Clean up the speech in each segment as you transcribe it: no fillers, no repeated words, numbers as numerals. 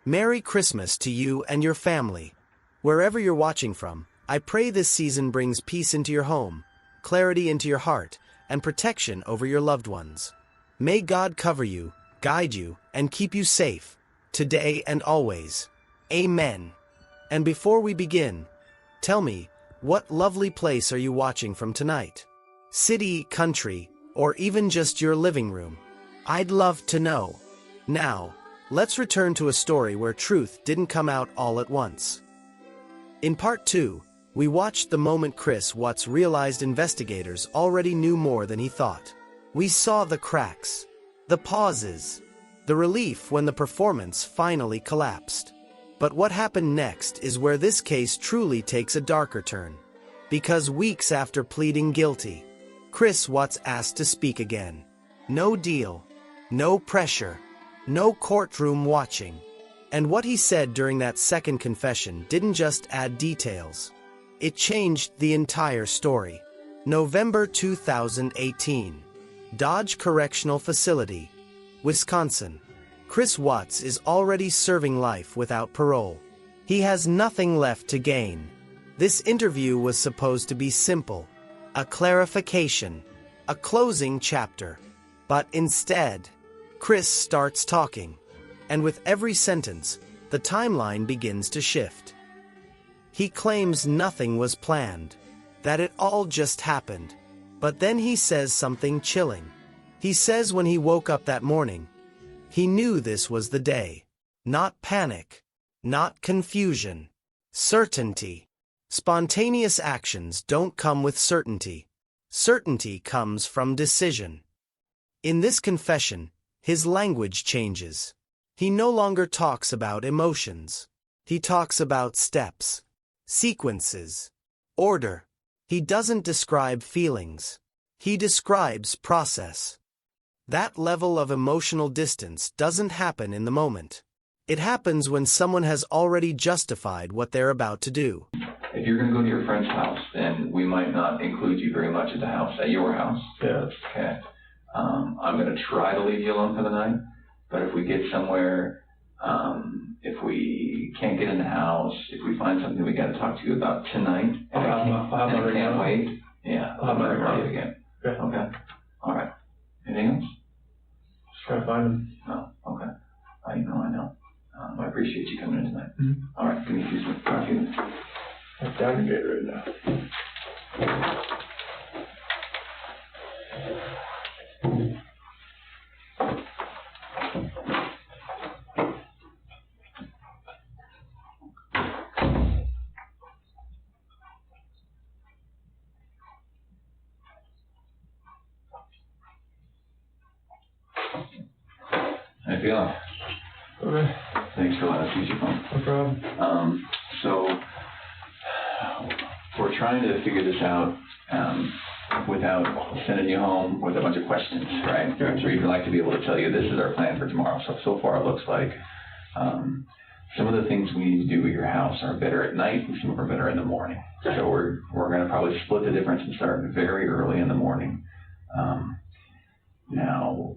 Merry Christmas to you and your family. Wherever you're watching from, I pray this season brings peace into your home, clarity into your heart, and protection over your loved ones. May God cover you, guide you, and keep you safe, today and always. Amen. And before we begin, tell me, what lovely place are you watching from tonight? City, country, or even just your living room? I'd love to know. Now, let's return to a story where truth didn't come out all at once. In part 2, we watched the moment Chris Watts realized investigators already knew more than he thought. We saw the cracks, the pauses, the relief when the performance finally collapsed. But what happened next is where this case truly takes a darker turn. Because weeks after pleading guilty, Chris Watts asked to speak again. No deal, no pressure, no courtroom watching. And what he said during that second confession didn't just add details. It changed the entire story. November 2018. Dodge Correctional Facility, Wisconsin. Chris Watts is already serving life without parole. He has nothing left to gain. This interview was supposed to be simple, a clarification, a closing chapter. But instead, Chris starts talking, and with every sentence, the timeline begins to shift. He claims nothing was planned, that it all just happened. But then he says something chilling. He says when he woke up that morning, he knew this was the day. Not panic, not confusion, certainty. Spontaneous actions don't come with certainty. Certainty comes from decision. In this confession, his language changes. He no longer talks about emotions. He talks about steps, sequences, order. He doesn't describe feelings. He describes process. That level of emotional distance doesn't happen in the moment. It happens when someone has already justified what they're about to do. If you're going to go to your friend's house, then we might not include you very much at your house. Yeah. Okay. I'm going to try to leave you alone for the night, but if we get somewhere, if we can't get in the house, if we find something we got to talk to you about tonight, and I can't wait, yeah, I'll have my ready again. Okay. All right. Anything else? Just try to find him. No. Okay. I know. I appreciate you coming in tonight. Mm-hmm. All right. Give me a few seconds. I'm down to bed right now. How you feeling? Okay. Thanks for letting us use your phone. No problem. So we're trying to figure this out without sending you home with a bunch of questions, right? Yeah. So we'd like to be able to tell you this is our plan for tomorrow. So far it looks like some of the things we need to do at your house are better at night and some are better in the morning. Okay. So we're going to probably split the difference and start very early in the morning. Now,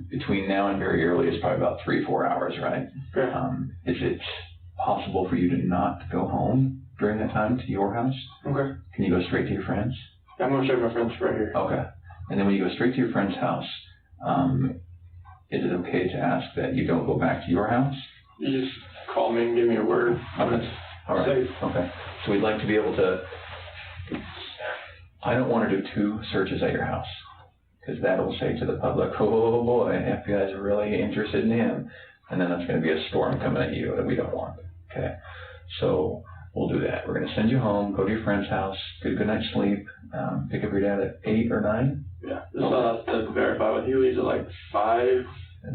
between now and very early is probably about 3-4 hours, right? Okay. Is it possible for you to not go home during that time to your house? Okay. Can you go straight to your friend's? Yeah, I'm going to show my friends right here. Okay. And then when you go straight to your friend's house, is it okay to ask that you don't go back to your house? You just call me and give me a word. Okay. All right. Safe. Okay. So we'd like to be able to, I don't want to do 2 searches at your house, because that will say to the public, oh boy, FBI is really interested in him. And then that's going to be a storm coming at you that we don't want. Okay. So we'll do that. We're going to send you home, go to your friend's house, get a good night's sleep, pick up your dad at 8 or 9. Yeah. Just to verify with you, he's at like 5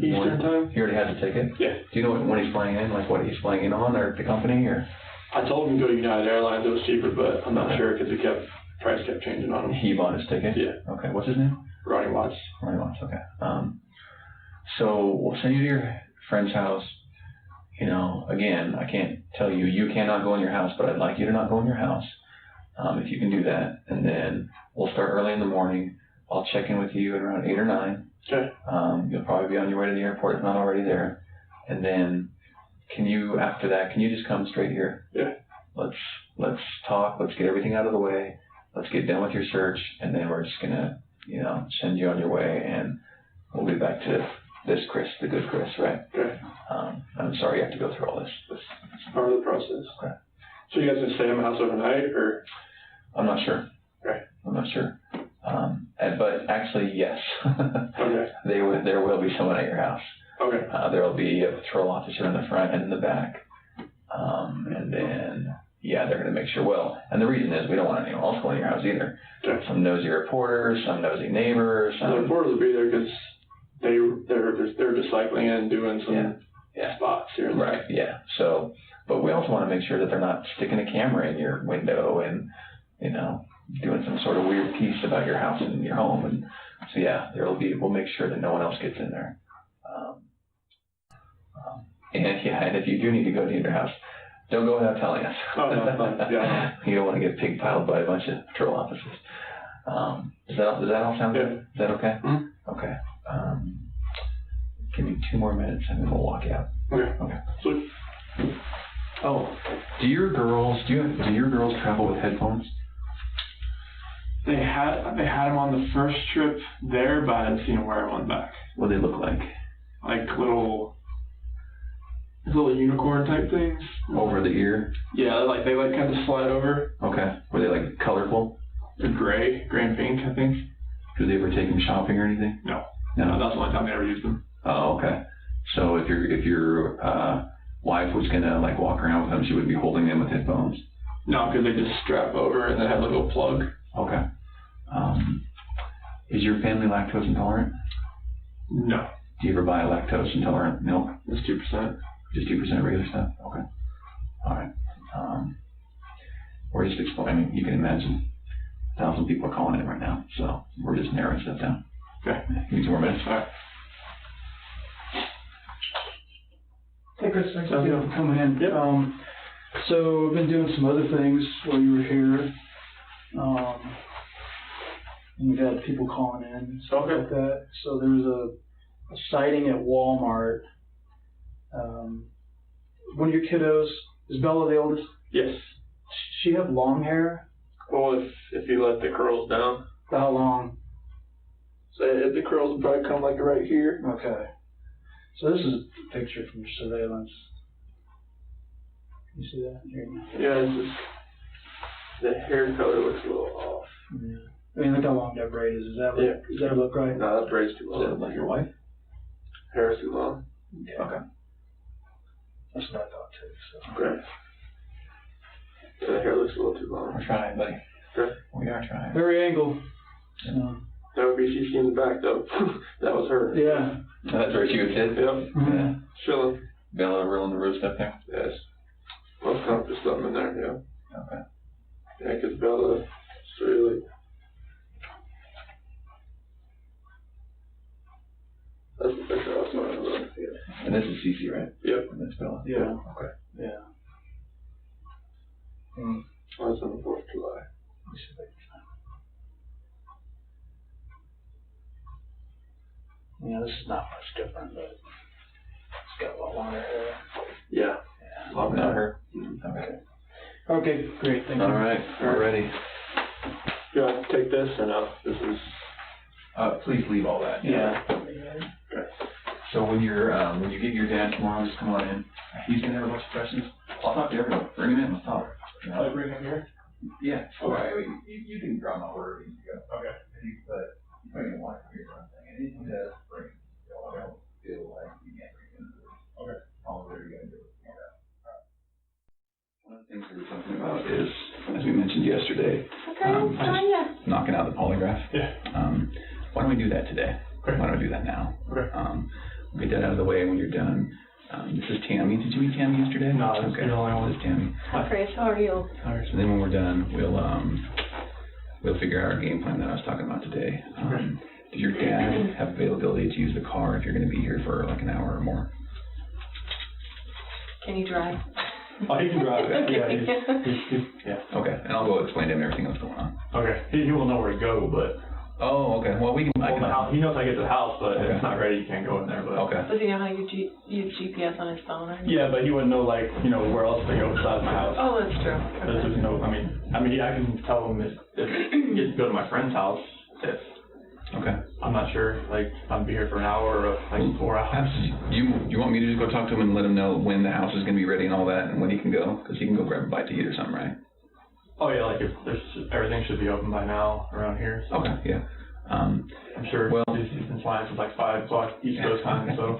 Eastern time. He already has a ticket? Yeah. Do you know when he's flying in, like what he's flying in on, or the company, or? I told him to go to United Airlines. It was cheaper, but I'm not sure because price kept changing on him. He bought his ticket? Yeah. Okay. What's his name? Ronnie Watts. Ronnie Watts, okay. So we'll send you to your friend's house. You know, again, I can't tell you, you cannot go in your house, but I'd like you to not go in your house. If you can do that. And then we'll start early in the morning. I'll check in with you at around 8 or 9. Okay. You'll probably be on your way to the airport if not already there. And then can you, after that, can you just come straight here? Yeah. Let's talk. Let's get everything out of the way. Let's get done with your search, and then we're just gonna, send you on your way, and we'll be back to this Chris, the good Chris, right? Okay. I'm sorry you have to go through all this. It's part of the process. Okay. So you guys gonna stay in my house overnight, or? I'm not sure. Okay. I'm not sure. But actually, yes. Okay. There will be someone at your house. Okay. There will be a patrol officer in the front and in the back. And then, they're going to make sure. Well, and the reason is we don't want anyone else going in your house either. Okay. Some nosy reporters, some nosy neighbors. The reporters will be there because they're just cycling in, doing some spots here. Right. Yeah. So, but we also want to make sure that they're not sticking a camera in your window and doing some sort of weird piece about your house and your home. And so we'll make sure that no one else gets in there. And if you do need to go to your house, don't go without telling us. Oh, no, yeah. You don't want to get pig piled by a bunch of patrol officers. Does that all sound good? Is that okay? Mm-hmm. Okay. Give me 2 more minutes and then we'll walk out. Okay. Sweet. Oh, do your girls travel with headphones? They had them on the first trip there, but I hadn't seen them wear them on back. What do they look like? Like little unicorn type things. Over the ear? Yeah, they kind of slide over. Okay. Were they like colorful? They're gray and pink, I think. Do they ever take them shopping or anything? No, that's the only time they ever used them. Oh, okay. So if your wife was gonna walk around with them, she would be holding them with headphones? No, because they just strap over and they have a little plug. Okay. Is your family lactose intolerant? No. Do you ever buy lactose intolerant milk? It's 2%. Just 2% regular stuff? Okay. All right. We're just explaining. You can imagine 1,000 people are calling in right now, so we're just narrowing stuff down. Okay. Give me 2 more minutes. All right. Hey Chris, thanks for coming in. Yep. So I've been doing some other things while you were here. And we've had people calling in and stuff like that. So there was a sighting at Walmart. One of your kiddos, is Bella the oldest? Yes. Does she have long hair? Well, if you let the curls down. How long? So the curls would probably come like right here. Okay. So this is a picture from your surveillance. Can you see that? Here. Yeah, it's just the hair color looks a little off. Yeah. I mean, look how long that braid is. Does that look right? No, that braid's too long. Does that look like your wife? Hair is too long. Yeah. Okay. That's what I thought too. So. Great. Yeah, the hair looks a little too long. We're trying, buddy. Okay. We are trying. Every angle. So. That would be CC in the back though. That was her. Yeah. That's where she would sit? Yep. Mm-hmm. Yeah. Chilling. Bella rolling the roost up there? Yes. Most times just something in there, yeah. Okay. Yeah, because Bella's really. That's the picture I was talking about. Yeah. And this is CC, right? Yep. And that's Bella? Yeah. Okay. Yeah. Oh, that's on the 4th of July. Yeah, this is not much different, but it's got a lot longer hair. Yeah. Longer than her? Okay. Okay, great. Thank you. All right. We're ready. You want to take this or no? This is. Please leave all that. Yeah. Okay. So when you get your dad tomorrow, just come on in. He's gonna have a bunch of questions. I'll talk to everyone. Bring him in. Let's talk. I'll bring him here. Yeah. Okay. I mean, you can draw my wherever you need to go. Okay. But you probably want to hear something. Anything that bring. I don't feel like you can't bring in. Okay. All of it you're gonna do. One of the things we were talking about is, as we mentioned yesterday, knocking out the polygraph. Yeah. Why don't we do that today? Okay. Why don't we do that now? Okay. We'll get that out of the way when you're done. This is Tammy. Did you meet Tammy yesterday? No, this is the only one. This is Tammy. Hi, Chris. How are you? All right. So then when we're done, we'll figure out our game plan that I was talking about today. Does your dad have availability to use the car if you're going to be here for like an hour or more? Can you drive? Oh, he can drive it. Yeah. Yeah. Okay. And I'll go explain to him everything that's going on. Okay. He will know where to go, but Oh, okay. Well, we can. Well, the house, he knows how to get to the house, but if Okay. it's not ready, you can't go in there. But Okay. Does he know how to use GPS on his phone? Or yeah, but he wouldn't know like where else to go besides my house. Oh, that's true. There's just no. I mean, I can tell him if he gets to go to my friend's house if. Okay. I'm not sure. Like I'm be here for an hour or like 4 hours. You want me to just go talk to him and let him know when the house is going to be ready and all that, and when he can go, because he can go grab a bite to eat or something, right? Oh yeah, like if there's everything should be open by now around here. So. Okay. Yeah. I'm sure. Well, he's been flying since like 5 o'clock East Coast time. So.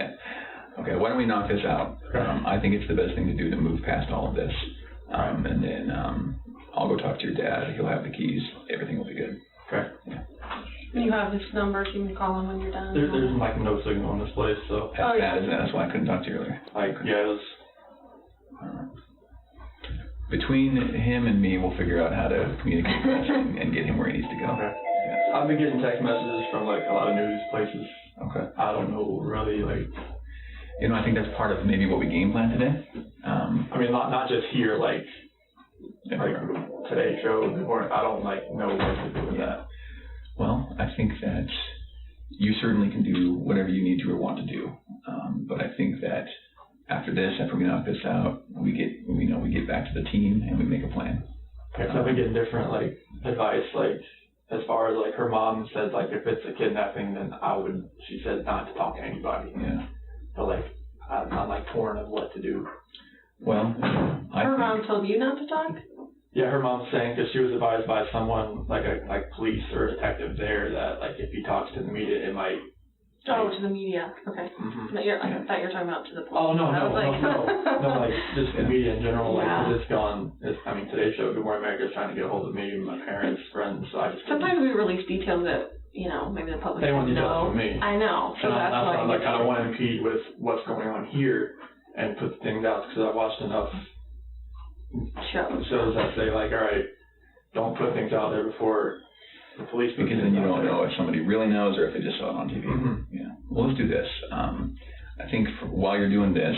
Okay. Why don't we knock this out? I think it's the best thing to do to move past all of this, and then I'll go talk to your dad. He'll have the keys. Everything will be good. Okay. Yeah. You have his number, so you can call him when you're done. There's like no signal in this place, so. That's bad, isn't it? That's why I couldn't talk to you earlier. Like yeah, it was. Between him and me, we'll figure out how to communicate this and get him where he needs to go. Okay. Yeah. I've been getting text messages from like a lot of news places. Okay. I don't know really like. I think that's part of maybe what we game plan today. I mean, not just here, like Today Show. Or I don't like know what to do with that. Well, I think that you certainly can do whatever you need to or want to do. But I think that after we knock this out, we get back to the team and we make a plan. Okay, so I've been getting different like advice, like as far as like her mom said, like if it's a kidnapping, then she said not to talk to anybody. Yeah. But like I'm like torn of what to do. Well, her mom told you not to talk? Yeah, her mom's saying because she was advised by someone like police or a detective there that like if he talks to the media, it might. Oh, to the media. Okay. Mm-hmm. No, I thought you were talking about to the police. Oh no, no, like just the media in general. Like Yeah. it's gone. Today's Show, Good Morning America, is trying to get a hold of me and my parents, friends. So I just. Sometimes we release details that maybe the public they want doesn't details know. from me. I know. So and that's why. I'm like I don't want to impede with what's going on here and put things out because I watched enough shows that say like, all right, don't put things out there before the police. Because then you don't know if somebody really knows or if they just saw it on TV. Mm-hmm. Yeah. Well, let's do this. I think while you're doing this,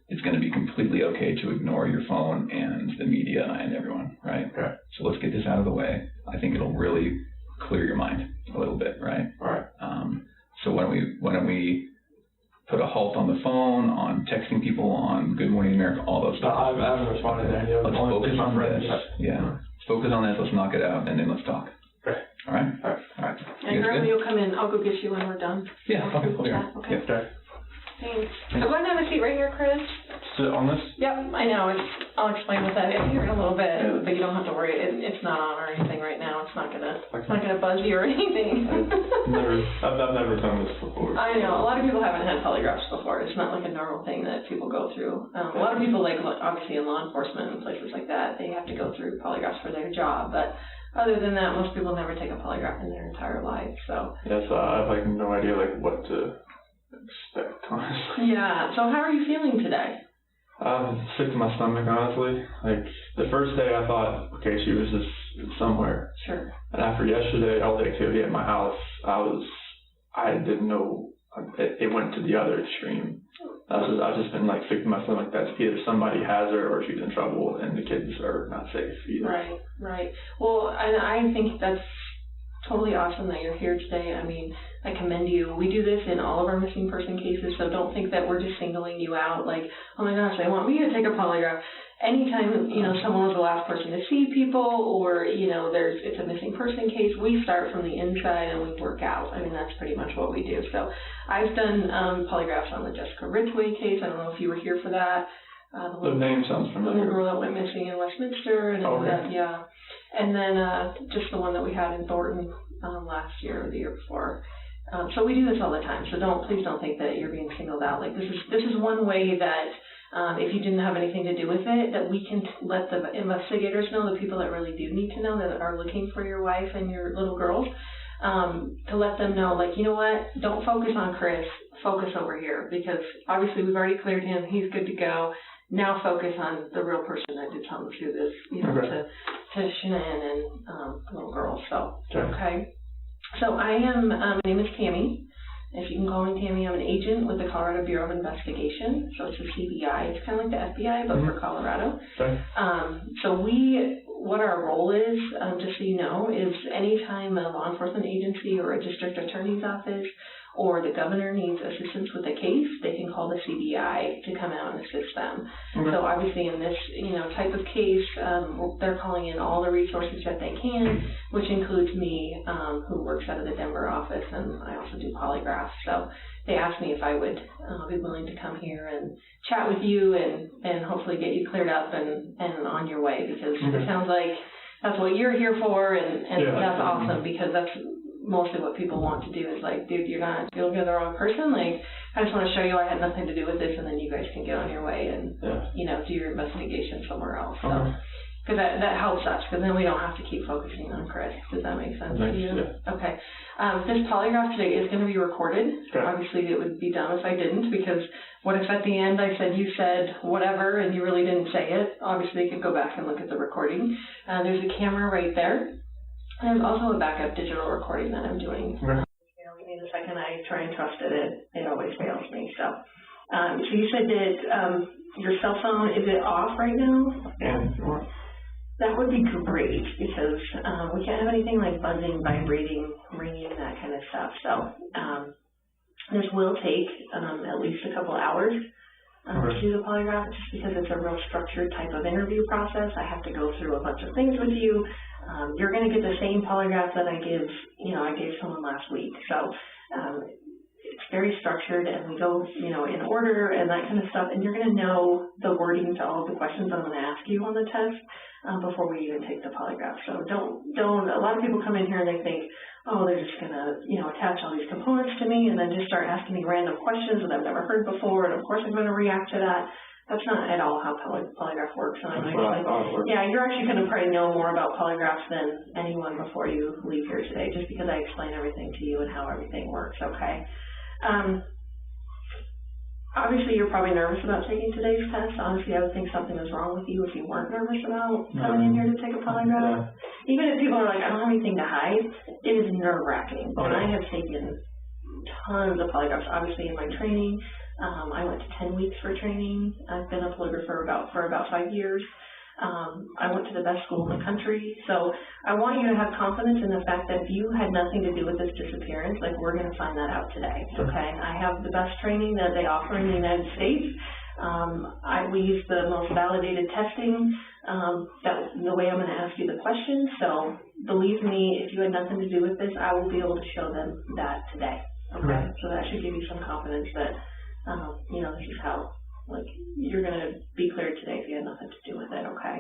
it's going to be completely okay to ignore your phone and the media and everyone, right? Okay. So let's get this out of the way. I think it'll really clear your mind a little bit, right? All right. So why don't we put a halt on the phone, on texting people, on Good Morning America, all those stuff. I haven't responded to any of them. Let's focus on this. Yeah. Let's focus on this. Let's knock it out, and then let's talk. Okay. All right? All right. All right. And Grandma, you'll come in. I'll go get you when we're done. Yeah. Okay. Cool. Yeah, okay. Yep. Okay. Thanks. I'm going to have a seat right here, Chris. Sit on this? Yep, I know. I'll explain what that is here in a little bit, but you don't have to worry. It's not on or anything right now. It's not gonna buzz you or anything. I've never done this before. I know. A lot of people haven't had polygraphs before. It's not like a normal thing that people go through. A lot of people, like obviously in law enforcement and places like that, they have to go through polygraphs for their job. But other than that, most people never take a polygraph in their entire life. So. Yes, I have no idea what to expect, honestly. Yeah. So how are you feeling today? I'm sick to my stomach, honestly. Like, the first day I thought, okay, she was just somewhere. Sure. And after yesterday, all the activity at my house, I didn't know, it went to the other extreme. I've just been like sick to my stomach that either somebody has her or she's in trouble and the kids are not safe either. Right. Well, and I think that's totally awesome that you're here today. I mean, I commend you. We do this in all of our missing person cases, so don't think that we're just singling you out like, oh my gosh, they want me to take a polygraph. Anytime, someone was the last person to see people or, it's a missing person case, we start from the inside and we work out. I mean, that's pretty much what we do. So I've done polygraphs on the Jessica Ridgway case. I don't know if you were here for that. The name sounds familiar. The little girl that went missing in Westminster. And okay. Yeah. And then just the one that we had in Thornton last year or the year before. So we do this all the time. So please don't think that you're being singled out. Like this is one way that if you didn't have anything to do with it, that we can let the investigators know, the people that really do need to know that are looking for your wife and your little girls, to let them know, like, you know what, don't focus on Chris, focus over here, because obviously we've already cleared him, he's good to go. Now focus on the real person that did something to this, to Shanann and the little girl. So, okay. So I am, my name is Tammy. If you can call me Tammy, I'm an agent with the Colorado Bureau of Investigation, so it's a CBI. It's kind of like the FBI, but for Colorado. Okay. So what our role is, just so you know, is anytime a law enforcement agency or a district attorney's office or the governor needs assistance with a case, they can call the CBI to come out and assist them. Okay. So obviously in this, type of case, they're calling in all the resources that they can, which includes me, who works out of the Denver office, and I also do polygraphs. So they asked me if I would be willing to come here and chat with you and hopefully get you cleared up and on your way, because it sounds like that's what you're here for, and that's awesome, because that's mostly what people want to do is like, dude, you're looking at the wrong person. Like, I just want to show you I had nothing to do with this, and then you guys can get on your way and, do your investigation somewhere else. So, because that helps us, because then we don't have to keep focusing on Chris. Does that make sense to you? Yeah. Okay. This polygraph today is going to be recorded. Okay. Obviously, it would be dumb if I didn't, because what if at the end I said you said whatever and you really didn't say it? Obviously, you could go back and look at the recording. There's a camera right there. There's also a backup digital recording that I'm doing. Okay. Give me the second I try and trust it always fails me. So, so you said that your cell phone, is it off right now? Yeah. That would be great, because we can't have anything like buzzing, vibrating, ringing, that kind of stuff. So this will take at least a couple hours to do the polygraph, just because it's a real structured type of interview process. I have to go through a bunch of things with you. You're going to get the same polygraph that I gave someone last week. So it's very structured, and we go, in order and that kind of stuff. And you're going to know the wording to all of the questions I'm going to ask you on the test before we even take the polygraph. So don't. A lot of people come in here and they think, oh, they're just going to, attach all these components to me and then just start asking me random questions that I've never heard before, and of course I'm going to react to that. That's not at all how polygraph works. And you're actually going to probably know more about polygraphs than anyone before you leave here today, just because I explain everything to you and how everything works, okay? Obviously, you're probably nervous about taking today's test. Honestly, I would think something was wrong with you if you weren't nervous about coming in here to take a polygraph. Even if people are like, I don't have anything to hide, it is nerve-wracking. And I have taken tons of polygraphs, obviously, in my training. I went to 10 weeks for training. I've been a polygrapher for about 5 years. I went to the best school in the country. So I want you to have confidence in the fact that if you had nothing to do with this disappearance, like, we're going to find that out today, okay? I have the best training that they offer in the United States. We use the most validated testing, the way I'm going to ask you the questions. So believe me, if you had nothing to do with this, I will be able to show them that today, okay? So that should give you some confidence that this is how, you're going to be cleared today if you had nothing to do with it, okay?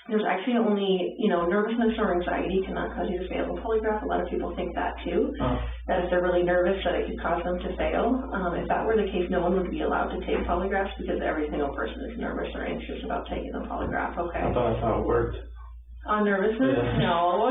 There's actually only, nervousness or anxiety cannot cause you to fail a polygraph. A lot of people think that too, that if they're really nervous that it could cause them to fail. If that were the case, no one would be allowed to take polygraphs, because every single person is nervous or anxious about taking a polygraph, okay? I thought that's how it worked. On nervousness? Yeah. No.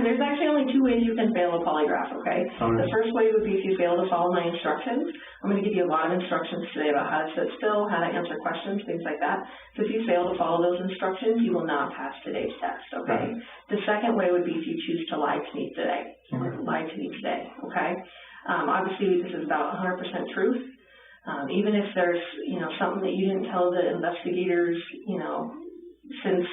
There's actually only 2 ways you can fail a polygraph, okay? The first way would be if you fail to follow my instructions. I'm going to give you a lot of instructions today about how to sit still, how to answer questions, things like that. So if you fail to follow those instructions, you will not pass today's test, okay? The second way would be if you choose to lie to me today. Lie to me today, okay? Obviously, this is about 100% truth. Even if there's, something that you didn't tell the investigators, since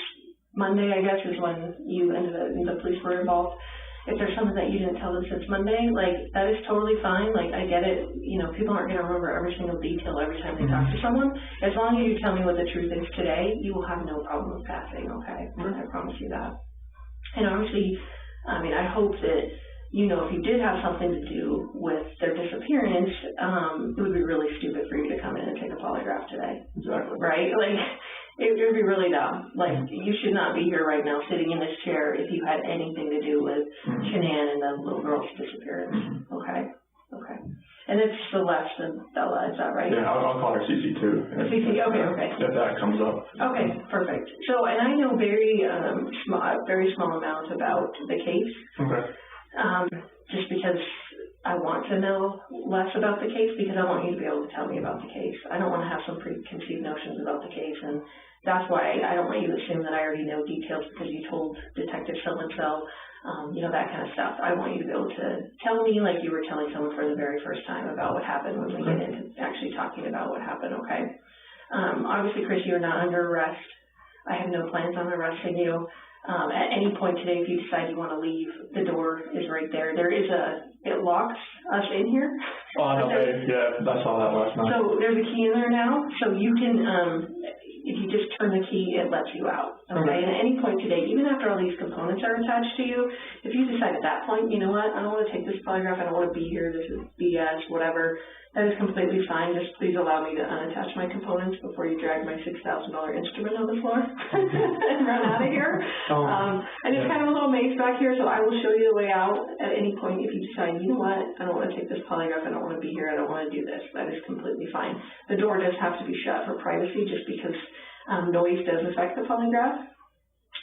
Monday, I guess, is when you and the police were involved. If there's something that you didn't tell them since Monday, that is totally fine. I get it. People aren't going to remember every single detail every time they talk to someone. As long as you tell me what the truth is today, you will have no problem with passing, okay? I promise you that. And obviously, I hope that, if you did have something to do with their disappearance, it would be really stupid for you to come in and take a polygraph today. Exactly. Right? It would be really dumb. You should not be here right now sitting in this chair if you had anything to do with Shanann and the little girl's disappearance. Okay? Okay. And it's Celeste and Bella, is that right? Yeah, I'll call her CC too. CC, okay. If that comes up. Okay, perfect. So, and I know very small amount about the case. Okay. Just because I want to know less about the case because I want you to be able to tell me about the case. I don't want to have some preconceived notions about the case, and that's why I don't want you to assume that I already know details because you told Detective so-and-so, that kind of stuff. I want you to be able to tell me like you were telling someone for the very first time about what happened when we get into actually talking about what happened, okay? Obviously, Chris, you're not under arrest. I have no plans on arresting you. At any point today, if you decide you want to leave, the door is right there. It locks us in here. Oh, no way. Yeah, I saw that last night. So there's a key in there now, so you can, if you just turn the key, it lets you out. Okay? And at any point today, even after all these components are attached to you, if you decide at that point, you know what, I don't want to take this polygraph, I don't want to be here, this is BS, whatever, that is completely fine. Just please allow me to unattach my components before you drag my $6,000 instrument on the floor and run out of here. And it's kind of a little maze back here, so I will show you the way out at any point if you decide, you know what, I don't want to take this polygraph, I don't want to be here, I don't want to do this. That is completely fine. The door does have to be shut for privacy just because noise does affect the polygraph.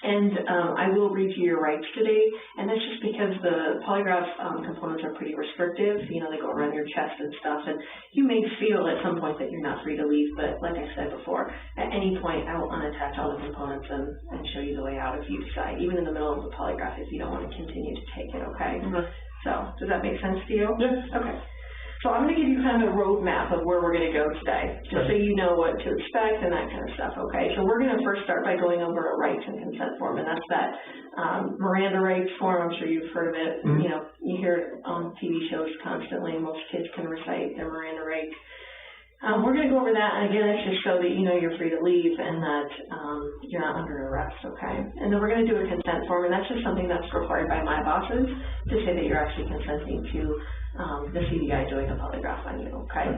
And I will read you your rights today, and that's just because the polygraph components are pretty restrictive. They go around your chest and stuff, and you may feel at some point that you're not free to leave, but like I said before, at any point I will unattach all the components and show you the way out if you decide, even in the middle of the polygraph if you don't want to continue to take it, okay? So, does that make sense to you? Yes. Okay. So I'm going to give you kind of a roadmap of where we're going to go today, just so you know what to expect and that kind of stuff, okay? So we're going to first start by going over a rights and consent form, and that's that Miranda rights form. I'm sure you've heard of it. You hear it on TV shows constantly. Most kids can recite their Miranda rights. We're going to go over that, and again, it's just so that you know you're free to leave and that you're not under arrest, okay? And then we're going to do a consent form, and that's just something that's required by my bosses to say that you're actually consenting to the CDI doing a polygraph on you, okay?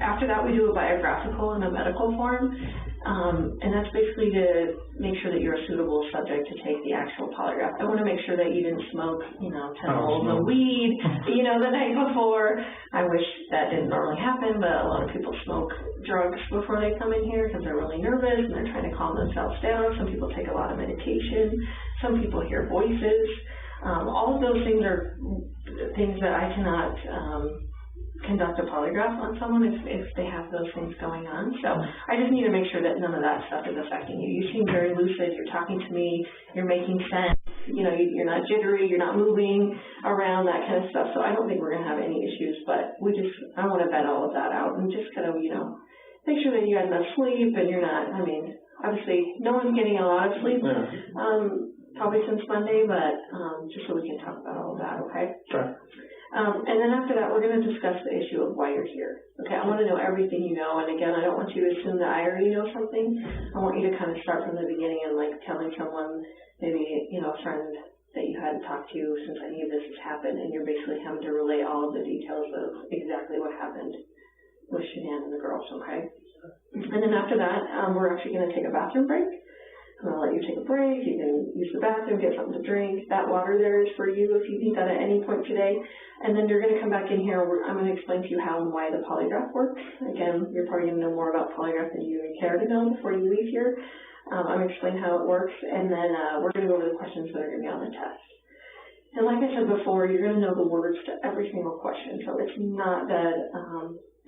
After that, we do a biographical and a medical form, and that's basically to make sure that you're a suitable subject to take the actual polygraph. I want to make sure that you didn't smoke, 10 bowls of weed, the night before. I wish that didn't normally happen, but a lot of people smoke drugs before they come in here because they're really nervous and they're trying to calm themselves down. Some people take a lot of medication. Some people hear voices. All of those things are things that I cannot conduct a polygraph on someone if they have those things going on. So I just need to make sure that none of that stuff is affecting you. You seem very lucid. You're talking to me. You're making sense. You're not jittery. You're not moving around, that kind of stuff. So I don't think we're going to have any issues, but I want to vet all of that out and just kind of, make sure that you had enough sleep and you're not, obviously no one's getting a lot of sleep. Probably since Monday, but just so we can talk about all of that, okay? Sure. And then after that, we're going to discuss the issue of why you're here. Okay, I want to know everything you know, and again, I don't want you to assume that I already know something. I want you to kind of start from the beginning and like telling someone, maybe, a friend that you hadn't talked to since any of this has happened, and you're basically having to relay all of the details of exactly what happened with Shanann and the girls, okay? And then after that, we're actually going to take a bathroom break. I'm going to let you take a break. You can use the bathroom, get something to drink. That water there is for you if you need that at any point today. And then you're going to come back in here. I'm going to explain to you how and why the polygraph works. Again, you're probably going to know more about polygraph than you even care to know before you leave here. I'm going to explain how it works, and then we're going to go over the questions that are going to be on the test. And like I said before, you're going to know the words to every single question. So it's not that,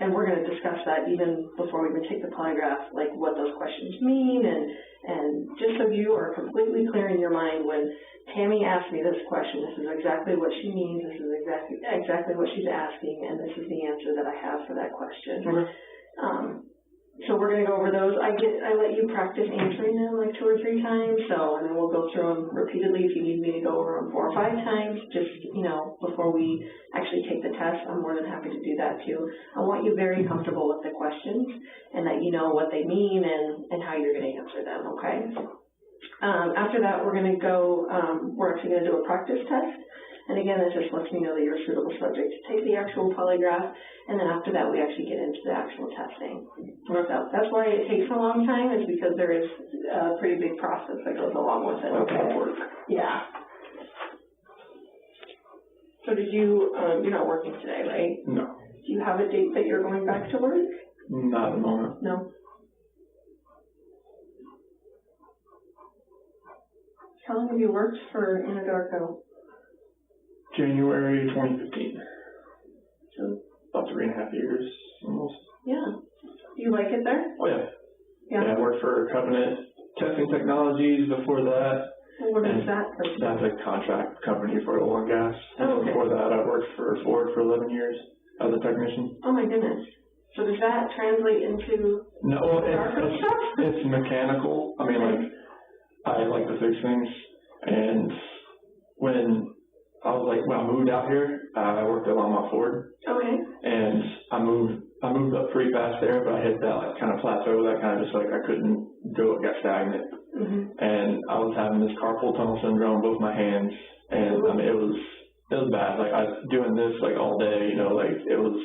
and we're going to discuss that even before we even take the polygraph, like what those questions mean, and just so you are completely clear in your mind when Tammy asked me this question, this is exactly what she means, this is exactly what she's asking, and this is the answer that I have for that question. So we're going to go over those. I let you practice answering them like 2 or 3 times, and then we'll go through them repeatedly if you need me to go over them 4 or 5 times, just, before we actually take the test. I'm more than happy to do that too. I want you very comfortable with the questions and that you know what they mean and how you're going to answer them, okay? After that, we're going to go, we're actually going to do a practice test. And again, it just lets me know that you're a suitable subject to take the actual polygraph. And then after that, we actually get into the actual testing. So that's why it takes a long time, is because there is a pretty big process that goes along with it. Okay. Yeah. So you're not working today, right? No. Do you have a date that you're going back to work? Not at the moment. No. How long have you worked for Anadarko? January 2015. So about 3.5 years almost. Yeah. Do you like it there? Oh yeah. Yeah. I worked for Covenant Testing Technologies before that. And what is that? That's a contract company for oil and gas. Oh, okay. Before that, I worked for Ford for 11 years as a technician. Oh my goodness. So does that translate into No, darker stuff? it's mechanical. I mean, like, I like to fix things. And when I moved out here, I worked at Longmont Ford. Okay. And I moved up pretty fast there, but I hit that like kind of plateau that kind of just like I couldn't go, got stagnant. Mm-hmm. And I was having this carpal tunnel syndrome, both my hands, and I mean it was bad. Like I was doing this like all day, you know, like it was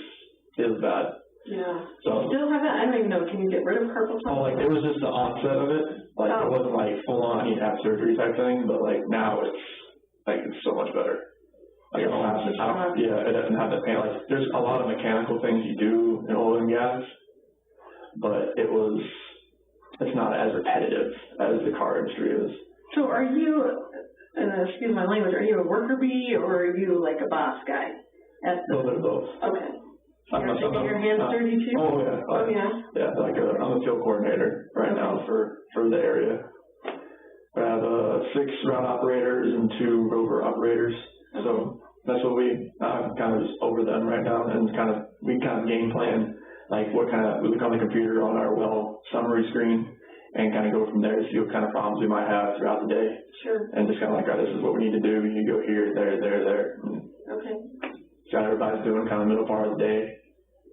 bad. Yeah. So you still have that? I don't even know. Can you get rid of carpal tunnel? Oh, like it was just the onset of it. Like it wasn't like full on I need to have surgery type thing, but like now it's so much better. Like it doesn't have that pain. Like there's a lot of mechanical things you do in oil and gas, but it's not as repetitive as the car industry is. So are you, excuse my language, are you a worker bee or are you like a boss guy? A little bit of both. Okay. You're getting your hands dirty too? Oh yeah. Oh yeah. Yeah, like I'm a field coordinator right now for the area. I have 6 route operators and 2 rover operators. Okay. So that's what I'm kind of just over them right now, and we game plan like we look on the computer on our well summary screen and kind of go from there to see what kind of problems we might have throughout the day. Sure. And just kind of like, all right, this is what we need to do. You go here, there. And okay. got everybody's doing kind of the middle part of the day,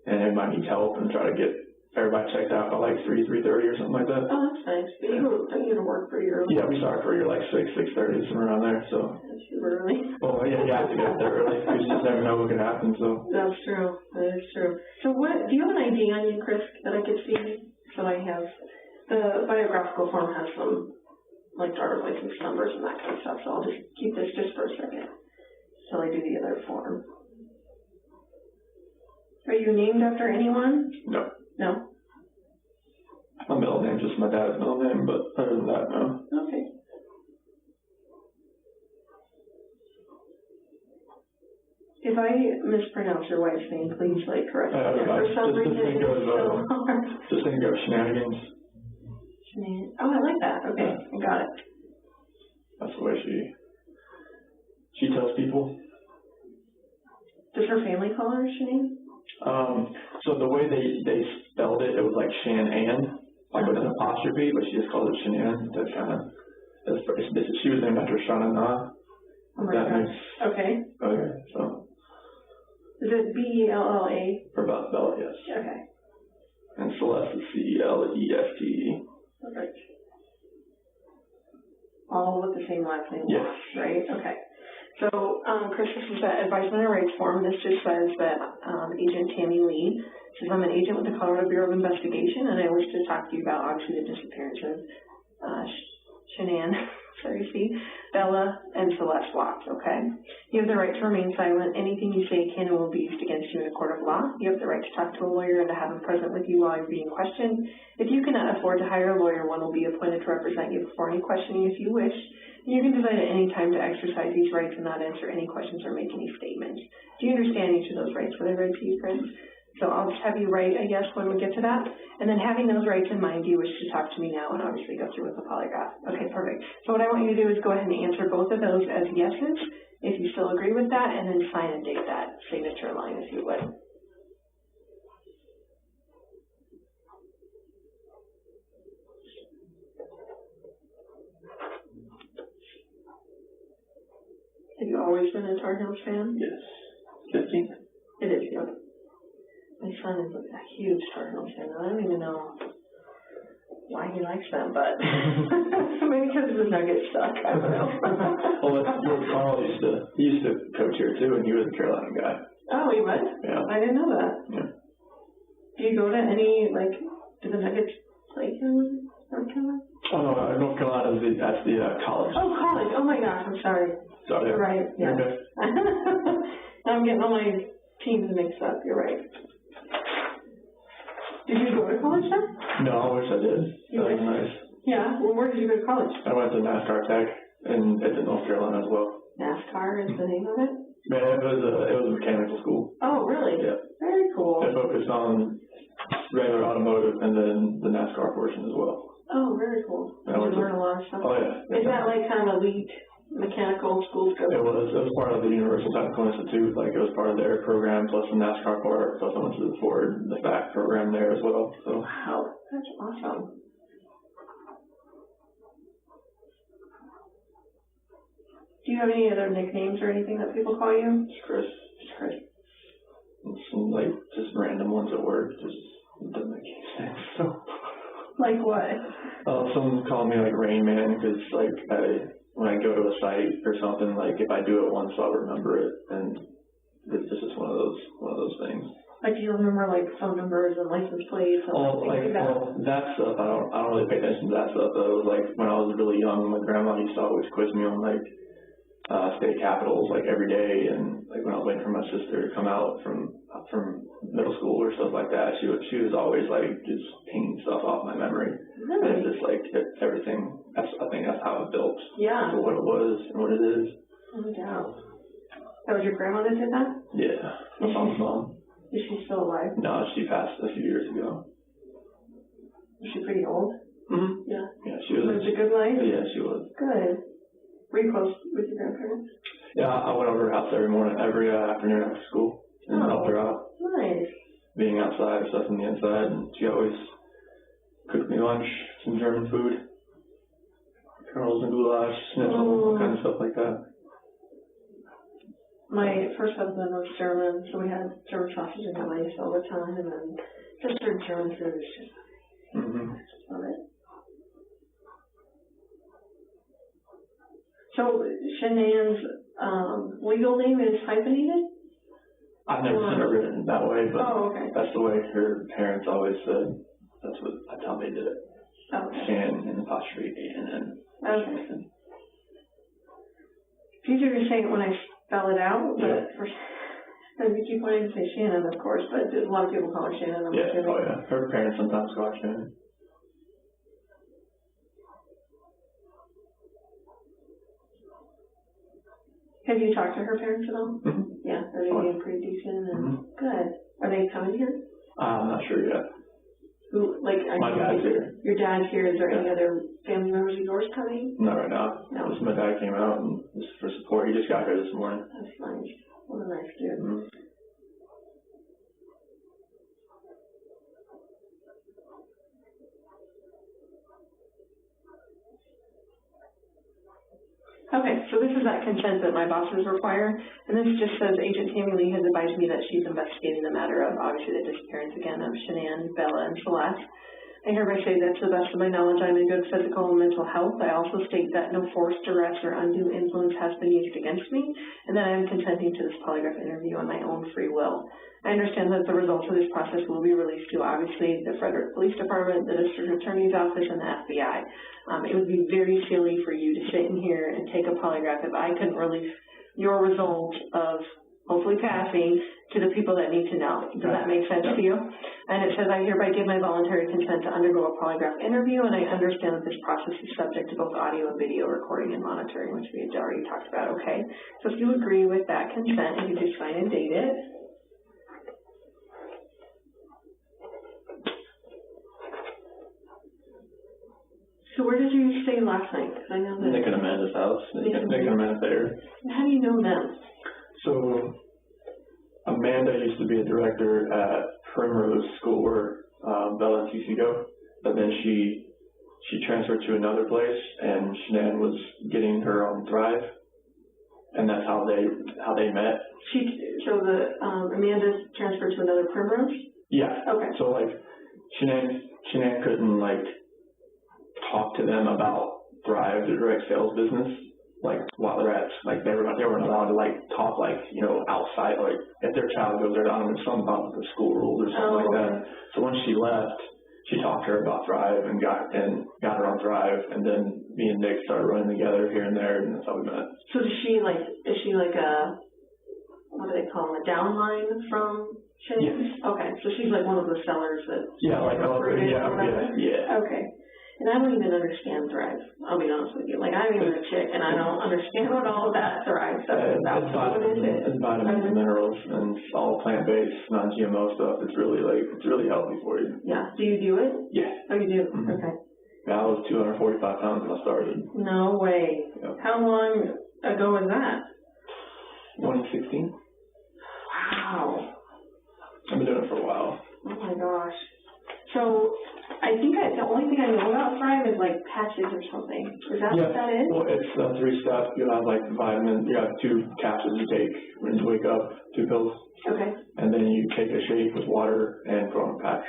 and everybody needs help, and try to get everybody checked out by like 3:30 or something like that. Oh, that's nice. But you don't get to work for your... Yeah, we start for your like 6:30, somewhere around there. So. That's super early. Well, yeah, you have to get there early. You just never know what could happen. So. That's true. That is true. So do you have an ID on you, Chris, that I could see? So I have the biographical form has some like driver's license numbers and that kind of stuff. So I'll just keep this just for a second till I do the other form. Are you named after anyone? No. No? My middle name's just my dad's middle name, but other than that, no. Okay. If I mispronounce your wife's name, please correct me. For some reason, just think of Shenanigans. Shanann. Oh, I like that. Okay, I got it. That's the way she tells people. Does her family call her Shanann? So the way they spelled it, it was like Shanann, like with an apostrophe, but she just called it Shanann. That's kind of, she was named after Shanann. Oh my gosh. Okay. Okay, so. Is it B-E-L-L-A? For Bella, yes. Okay. And Celeste is C-E-L-E-S-T-E. Perfect. All with the same last name? Yes. Right? Okay. So, Chris, this is the advisement and rights form. This just says that Agent Tammy Lee says, I'm an agent with the Colorado Bureau of Investigation, and I wish to talk to you about, obviously, the disappearance of Shanann, Bella, and Celeste Watts, okay? You have the right to remain silent. Anything you say can and will be used against you in a court of law. You have the right to talk to a lawyer and to have him present with you while you're being questioned. If you cannot afford to hire a lawyer, one will be appointed to represent you before any questioning if you wish. You can decide at any time to exercise these rights and not answer any questions or make any statements. Do you understand each of those rights? Were they read to you, Chris? So I'll just have you write a yes when we get to that. And then having those rights in mind, you wish to talk to me now and obviously go through with the polygraph. Okay, perfect. So what I want you to do is go ahead and answer both of those as yeses, if you still agree with that, and then sign and date that signature line if you would. Have you always been a Tar Heels fan? Yes. 15th. It is, yeah. My son is a huge Tar Heels fan. I don't even know why he likes them, but maybe because the Nuggets suck. I don't know. Well, George Carl used to coach here too, and he was a Carolina guy. Oh, he was? Yeah. I didn't know that. Yeah. Do you go to any, do the Nuggets play Carolina? North Carolina? Oh, no, North Carolina is that's the college. Oh, college. Oh, my gosh. I'm sorry. Sorry. You're right. Yeah. Okay. I'm getting all my teams mixed up. You're right. Did you go to college then? No, I wish I did. That was nice. Yeah. Well, where did you go to college? I went to NASCAR Tech, and it's in North Carolina as well. NASCAR is the name of it? Man, it was a mechanical school. Oh, really? Yeah. Very cool. It focused on regular automotive and then the NASCAR portion as well. Oh, very cool. Did you learn a lot of stuff? Oh, yeah. Is that like kind of elite mechanical school scope? It was part of the Universal Technical Institute. Like, it was part of their program, plus the NASCAR part, plus I went to the Ford, the FAC program there as well. So. Wow, that's awesome. Do you have any other nicknames or anything that people call you? Just Chris. Just Chris. And some, like, just random ones at work. Just doesn't make any sense. So. Like what? Some call me like Rain Man because like when I go to a site or something, like if I do it once, I'll remember it, and it's just one of those things. Like, do you remember like phone numbers and license plates and like that? Well, that stuff I don't really pay attention to that stuff. Though, like when I was really young, my grandma used to always quiz me on like state capitals like every day, and like when I was waiting for my sister to come out from middle school or stuff like that, she was always like just pinging stuff off my memory. Really? And it's just like everything. I think that's how it built. Yeah. For what it was and what it is. No doubt. That was your grandma that did that? Yeah. My mom's mom. Is she still alive? No, she passed a few years ago. Was she pretty old? Mhm. Yeah. Yeah, she was. Lived a good life? Yeah, she was. Good. Were you close with your grandparents? Yeah, I went over to her house every afternoon after school and helped her out. Nice. Being outside, stuff on the inside, and she always cooked me lunch, some German food, curls and goulash, schnitzel, all kind of stuff like that. My first husband was German, so we had German sausage and rice all the time, and then just her German food is just, just love it. So Shanann's legal name is hyphenated? I've never seen it written that way, but okay. That's the way her parents always said. That's how they did it. Okay. Shan and apostrophe A-N-N. Okay. It's easier to say it when I spell it out, but we keep wanting to say Shannon, of course, but a lot of people call her Shannon. Yeah, oh yeah. Her parents sometimes call her Shannon. Have you talked to her parents at all? Mm-hmm. Yeah, are they being pretty decent and good? Are they coming here? I'm not sure yet. Who, like, my dad's here. Your dad's here. Is there any other family members of yours coming? Not right now. No. Just my dad came out and just for support. He just got here this morning. That's nice. What a nice dude. Mm-hmm. Okay, so this is that consent that my bosses require, and this just says Agent Tammy Lee has advised me that she's investigating the matter of, obviously, the disappearance again of Shanann, Bella, and Celeste. I hereby say that to the best of my knowledge, I'm in good physical and mental health. I also state that no force, duress, or undue influence has been used against me, and that I am consenting to this polygraph interview on my own free will. I understand that the results of this process will be released to, obviously, the Frederick Police Department, the District Attorney's Office, and the FBI. It would be very silly for you to sit in here and take a polygraph if I couldn't release your result of hopefully passing to the people that need to know. Does that make sense to you? And it says, I hereby give my voluntary consent to undergo a polygraph interview, and I understand that this process is subject to both audio and video recording and monitoring, which we had already talked about, okay? So if you agree with that consent, you can just sign and date it. So where did you stay last night? Because I know that Nick and Amanda's house. Nick and Amanda there. How do you know them? So Amanda used to be a director at Primrose School where Bella and Cece go, but then she transferred to another place, and Shanann was getting her on Thrive, and that's how they met. Amanda's transferred to another Primrose? Yeah. Okay. So like Shanann couldn't like talk to them about Thrive, the direct sales business, like while they're at, like they weren't allowed to like talk like, you know, outside, like if their child goes there, I don't know, something about the school rules or something like that. So when she left, she talked to her about Thrive and got her on Thrive, and then me and Nick started running together here and there, and that's how we met. So is she like a, what do they call them, a downline from Shanann? Yes. Okay, so she's like one of the sellers that yeah, like recruited or whatever? yeah. Okay. And I don't even understand Thrive. I'll be honest with you. Like, I'm even a chick, and I don't understand what all of that Thrive stuff is about. What is it? It's vitamins and minerals, and it's all plant-based, non-GMO stuff. It's really healthy for you. Yeah. Do you do it? Yeah. Oh, you do? Mm-hmm. Okay. Yeah, I was 245 pounds when I started. No way. Yep. How long ago was that? 2016. Wow. I've been doing it for a while. Oh my gosh. So I think the only thing I know about Thrive is like patches or something. Is that what that is? Well, it's 3 steps. You have like vitamins. You have 2 capsules you take when you wake up, 2 pills. Okay. And then you take a shake with water and put on a patch.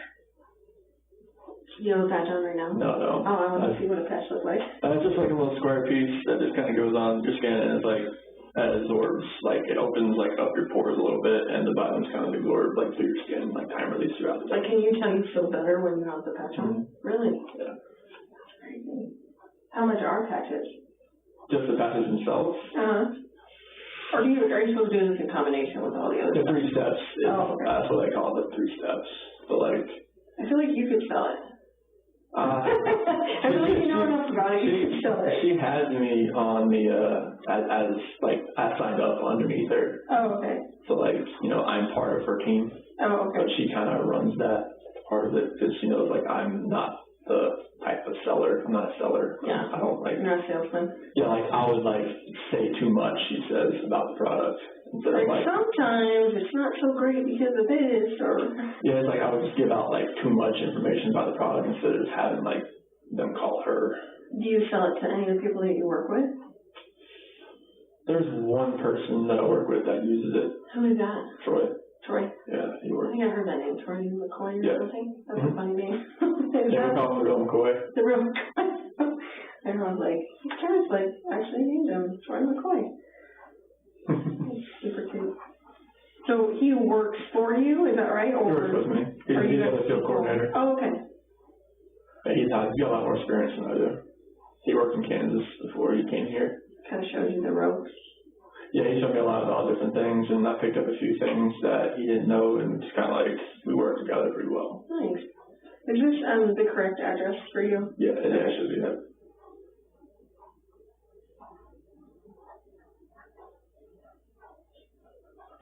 You have a patch on right now? No. Oh, I want to see what a patch looks like. It's just like a little square piece that just kind of goes on your skin, and it's like absorbs, like it opens like up your pores a little bit, and the vitamins kind of absorb like through your skin, like time release throughout the day. Like, can you tell you feel better when you have the patch on? Mm-hmm. Really? Yeah. That's crazy. How much are patches? Just the patches themselves. Or are you supposed to do this in combination with all the other The stuff? 3 steps. Okay. That's what I call it, the 3 steps. But like, I feel like you could sell it. I feel like you know enough about it. You could sell it. She has me on the as like I signed up underneath her. Oh, okay. So like, you know, I'm part of her team. Oh, okay. But she kind of runs that part of it because she knows like I'm not the type of seller. I'm not a seller. Yeah. I don't like. You're not a salesman. Yeah, like I would like say too much. She says about the product. Instead of, like sometimes it's not so great because of this, or yeah, it's like I would just give out like too much information about the product instead of just having like them call her. Do you sell it to any of the people that you work with? There's one person that I work with that uses it. Who is that? Troy. Troy. Yeah, he I works. think I heard that name, Troy McCoy or something. That's a funny name. Yeah, we call him the real McCoy. The real McCoy. Everyone's like, his parents like actually named him Troy McCoy. Super cute. So he works for you, is that right? Or he works with me. He's the field coordinator. Oh, okay. Yeah, he's got a lot more experience than I do. He worked in Kansas before he came here. Kind of shows you the ropes. Yeah, he showed me a lot about different things, and I picked up a few things that he didn't know, and it's kind of like we worked together pretty well. Nice. Is this the correct address for you? Yeah, it actually should be that.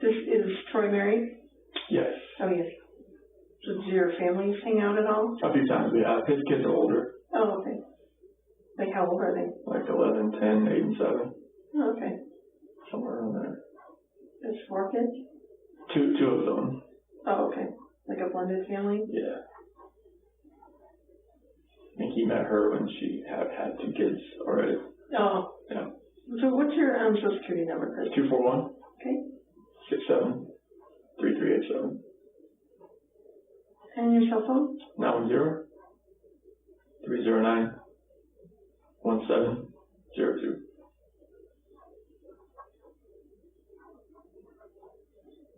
Is Troy married? Yes. Oh, yes. So do your families hang out at all? A few times, yeah. His kids are older. Oh, okay. Like how old are they? Like 11, 10, 8, and 7. Oh, okay. Somewhere around there. There's 4 kids? Two of them. Oh, okay. Like a blended family? Yeah. I think he met her when she had 2 kids already. Oh. Yeah. So what's your social security number, Chris? 241. Okay. 67 3387. And your cell phone? 910 309 1702.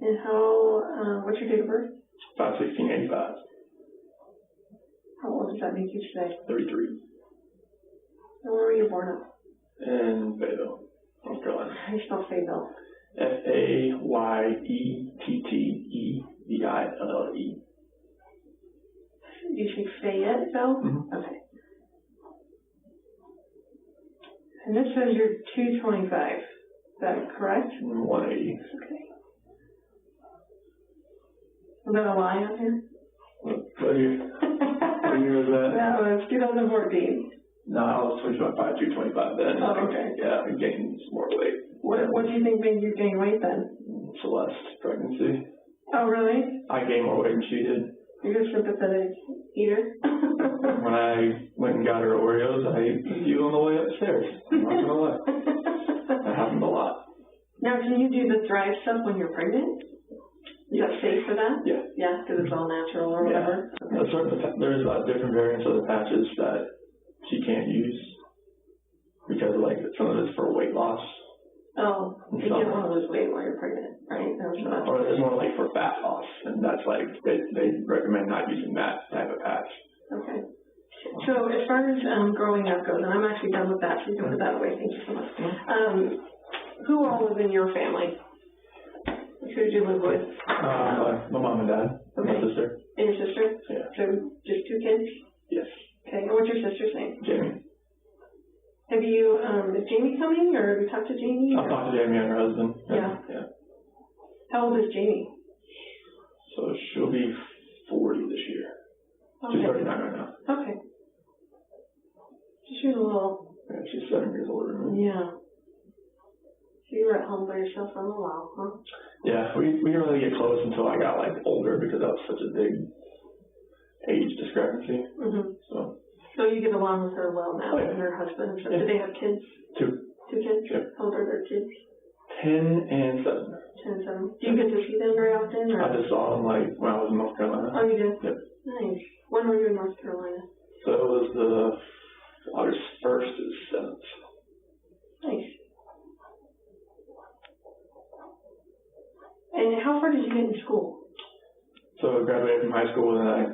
And what's your date of birth? 5/16/85. How old does that make you today? 33. And where were you born at? In Fayetteville, North Carolina. How do you spell Fayetteville? FAYETTEVILLE. Do you say Fayetteville? Mm-hmm. Okay. And this says you're 225. Is that correct? 180. Okay. Is that a lie up here? What year was that? That was 2014. No, I was 225 then. Oh, okay. Yeah, I gained some more weight. What do you think made you gain weight then? Celeste, pregnancy. Oh, really? I gained more weight than she did. You're a sympathetic eater? When I went and got her Oreos, I ate a few on the way upstairs. I'm not gonna lie. That happened a lot. Now, can you do the Thrive stuff when you're pregnant? Is that safe for that? Yeah. Yeah, because it's all natural or whatever? Yeah. Okay. There's different variants of the patches that she can't use because like some of it's for weight loss. Oh, you don't want to lose weight while you're pregnant, right? Or it's more like for fat loss, and that's like they recommend not using that type of patch. Okay. So as far as growing up goes, and I'm actually done with that, so you can put that away. Thank you so much. Who all was in your family? Who did you live with? My mom and dad, okay. my sister. And your sister? Yeah. So just 2 kids? Yes. Okay. And what's your sister's name? Have you, is Jamie coming, or have you talked to Jamie? I've talked to Jamie and her husband. Yeah. How old is Jamie? So she'll be 40 this year. Okay. She's 39 right now. Okay. She's a little. Yeah, she's 7 years older than me. Yeah. So you were at home by yourself for a little while, huh? Yeah, we didn't really get close until I got like older because that was such a big age discrepancy. Mm-hmm. So you get along with her well now, and her husband. So do they have kids? 2. 2 kids? Yep. How old are their kids? 10 and 7. 10 and 7. Do you get to see them very often? Or? I just saw them like when I was in North Carolina. Oh, you did? Yep. Nice. When were you in North Carolina? So it was the August 1st to the 7th. Nice. And how far did you get in school? So I graduated from high school and then I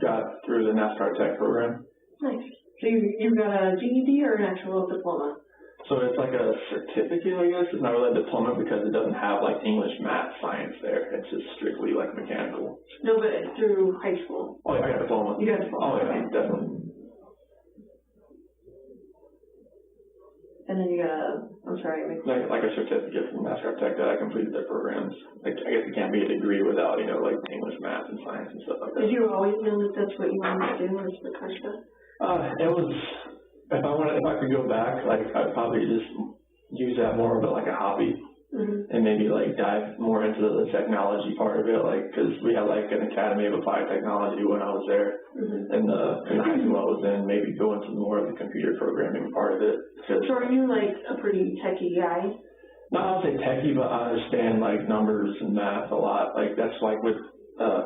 got through the NASCAR Tech program. Nice. So you got a GED or an actual diploma? So it's like a certificate, I guess. It's not really a diploma because it doesn't have like English, math, science there. It's just strictly like mechanical. No, but through high school. Oh, yeah, I got a diploma. You got a diploma? Oh, yeah, okay. Definitely. And then you got a, I'm sorry. Like a certificate from NASCAR Tech that I completed their programs. Like, I guess it can't be a degree without, like English, math, and science and stuff like that. Did you always know that that's what you wanted to do, was the car stuff? It was, if I could go back, like, I'd probably just use that more of like a hobby. Mm-hmm. And maybe like dive more into the technology part of it, like, because we had like an Academy of Applied Technology when I was there. Mm-hmm. in the high school I was in, maybe go into more of the computer programming part of it. So are you like a pretty techie guy? Not I would say techie, but I understand like numbers and math a lot. Like that's like with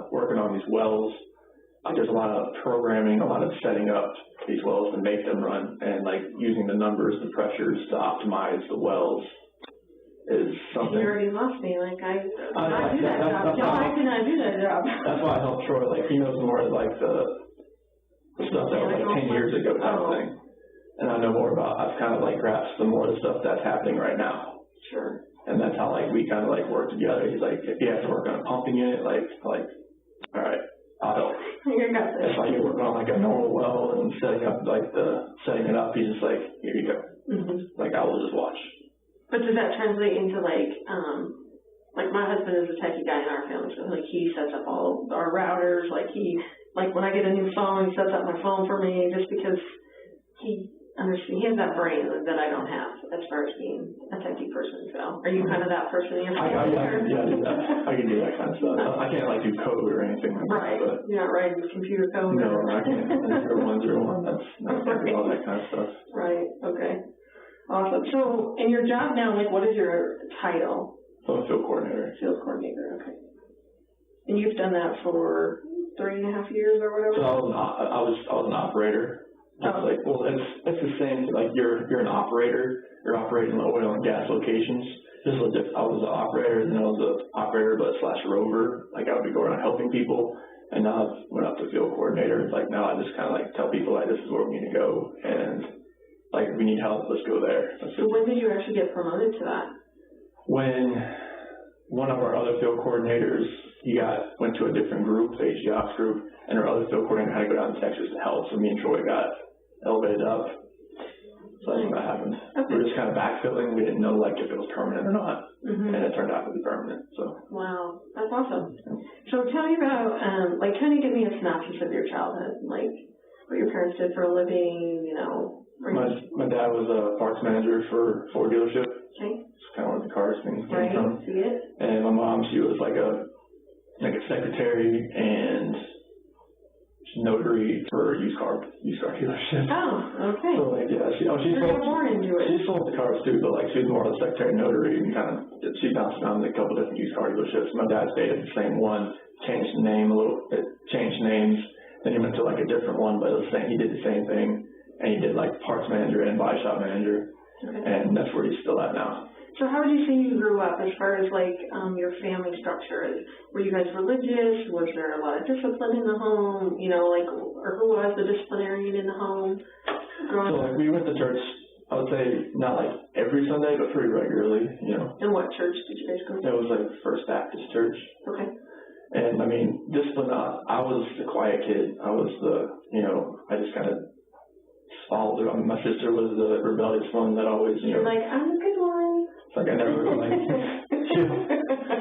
working on these wells, like there's a lot of programming, a lot of setting up these wells to make them run, and like using the numbers, the pressures to optimize the wells is something. You already lost me. Like I do that job. No, I cannot do that job. That's why I helped Troy. Like he knows more like the stuff that was like 10 years ago type of thing, and I know more about. I've kind of like grasped some more of the stuff that's happening right now. Sure. And that's how like we kind of like work together. He's like, if you have to work on a pumping unit, like all right, I'll help. You got this. If I work on like a normal well and setting it up, he's just like, here you go. Mm-hmm. Like I will just watch. But does that translate into like my husband is a techie guy in our family, so like he sets up all our routers, like when I get a new phone, he sets up my phone for me just because he has that brain that I don't have as far as being a techie person. So are you kind of that person in your family? I do that. I can do that kind of stuff. I can't like do code or anything like right. that. Right. You're not writing computer code. No, I can't. 0101. That's all that kind of stuff. Right. Okay. Awesome. So, in your job now, like, what is your title? So I'm a field coordinator. Field coordinator, okay. And you've done that for 3.5 years or whatever? So I was an operator. Just like, well, it's the same. Like you're an operator. You're operating oil and gas locations. Just I was an operator, and then I was an operator but / rover. Like I would be going around helping people. And now I went up to field coordinator. It's like now I just kind of like tell people like this is where we need to go and. Like, we need help, let's go there. So when did you actually get promoted to that? When one of our other field coordinators, went to a different group, the HGOps group, and our other field coordinator had to go down to Texas to help, so me and Troy got elevated up. So that's what happened. Okay. We were just kind of backfilling. We didn't know, like, if it was permanent or not. Mm-hmm. And it turned out to be permanent, so. Wow, that's awesome. So tell me about, kind of give me a synopsis of your childhood, like, what your parents did for a living, My dad was a parts manager for a Ford dealership. Okay. It's kind of where the cars things came from. See it. And my mom, she was like a secretary and notary for used car dealership. Oh, okay. So like she more into it. She sold the cars too, but like she was more of a secretary and notary and she bounced around a couple different used car dealerships. My dad stayed at the same one, changed the name a little bit, changed names. Then he went to like a different one, but it was the same. He did the same thing. And he did like parts manager and body shop manager, okay. And that's where he's still at now. So how would you say you grew up as far as like your family structure? Were you guys religious? Was there a lot of discipline in the home? Or who was the disciplinarian in the home? So like we went to church, I would say not like every Sunday, but pretty regularly, And what church did you guys go to? It was like First Baptist Church. Okay. And I mean, discipline, I was the quiet kid. I was I just kind of followed her. I mean, my sister was the rebellious one that always, you know. You're like, I'm a good one. It's like I never like.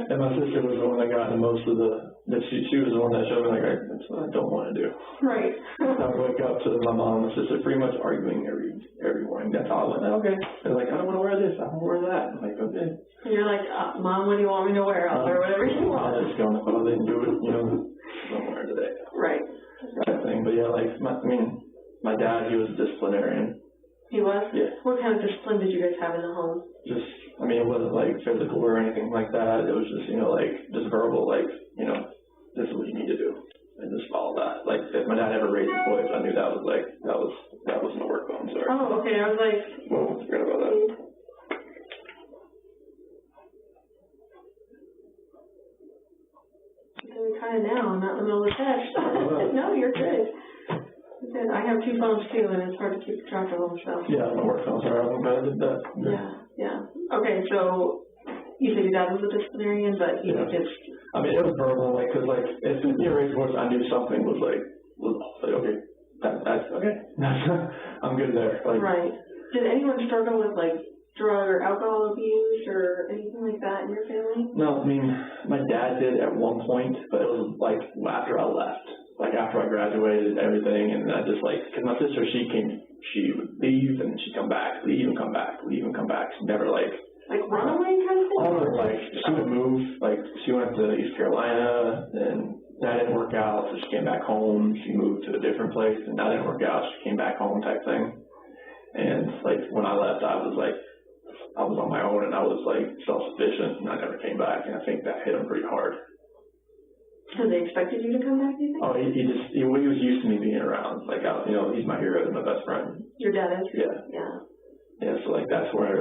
And my sister was the one that got the most of she was the one that showed me like that's what I don't want to do. Right. I would wake up to my mom and my sister pretty much arguing every morning. That's how I went. Okay. They're like, I don't want to wear this. I want to wear that. I'm like, okay. And you're like, Mom, what do you want me to wear? I'll wear whatever you want. I just go, if I didn't do it, you know, I don't wear it today. Right. That thing. But yeah, like my dad, he was a disciplinarian. He was? Yeah. What kind of discipline did you guys have in the home? Just, I mean, it wasn't like physical or anything like that. It was just, you know, like just verbal, like, you know, this is what you need to do, and just follow that. Like, if my dad ever raised his voice, I knew that was like that wasn't a work phone. Sorry. Oh, okay. I was like, well, forgot about that. kind of now. I'm not in the middle of the text. No, you're good. I have two phones too, and it's hard to keep track of them. So. Yeah, my work phone's are. I'm glad I did that. Yeah. Okay, so you said your dad was a disciplinarian, but he just. I mean, it was verbal, like, cause like as soon as he raised voice, I knew something was like okay, that's okay. I'm good there. Like, right. Did anyone struggle with like drug or alcohol abuse or anything like that in your family? No, I mean, my dad did at one point, but it was like after I left. Like after I graduated and everything, and I just like, cause my sister, she would leave and she'd come back, leave and come back, leave and come back. She never like runaway kind of thing? All of like, she would move, like she went to East Carolina, and that didn't work out, so she came back home, she moved to a different place, and that didn't work out, she came back home type thing. And like when I left, I was on my own, and I was like self-sufficient, and I never came back, and I think that hit him pretty hard. So they expected you to come back, do you think? Oh, he was used to me being around. Like, you know, he's my hero, he's my best friend. Your dad is? Yeah. Yeah, so like that's where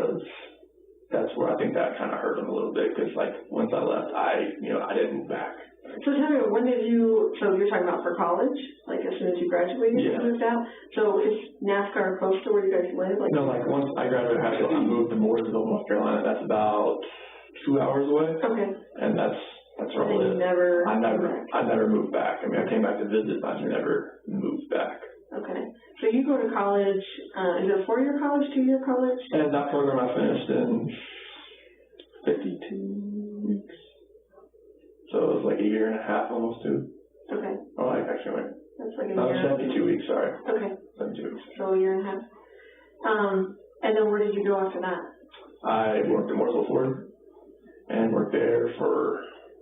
I think that kind of hurt him a little bit, because like once I left, I didn't move back. So tell me, so you're talking about for college? Like as soon as you graduated, you moved out? So is NASCAR close to where you guys live? Like, no, like once I graduated high school, I moved to Mooresville, North Carolina. That's about 2 hours away. Okay. And that's where I live. I never moved back. I mean, I came back to visit, but I never moved back. Okay. So you go to college, is it a 4-year college, 2-year college? And that program I finished in 52 weeks. So it was like a year and a half, almost 2. Okay. Oh, actually, wait. That's like a year. 72 weeks, sorry. Okay. 72 weeks. So a year and a half. And then where did you go after that? I worked in Mooresville, Florida, and worked there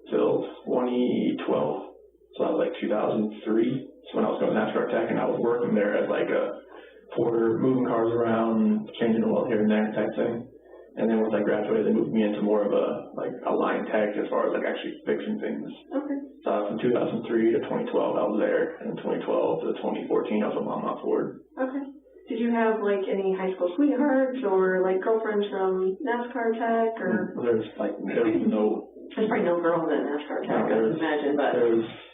till 2012. So that was like 2003. So when I was going to NASCAR Tech, and I was working there as like a porter, moving cars around, changing the oil here and there type thing. And then once I graduated, they moved me into more of a line tech as far as like actually fixing things. Okay. So from 2003 to 2012, I was there, and 2012 to 2014, I was a mom on Ford. Okay. Did you have like any high school sweethearts or like girlfriends from NASCAR Tech or? There's no. There's probably no girls at NASCAR Tech, I would imagine, but.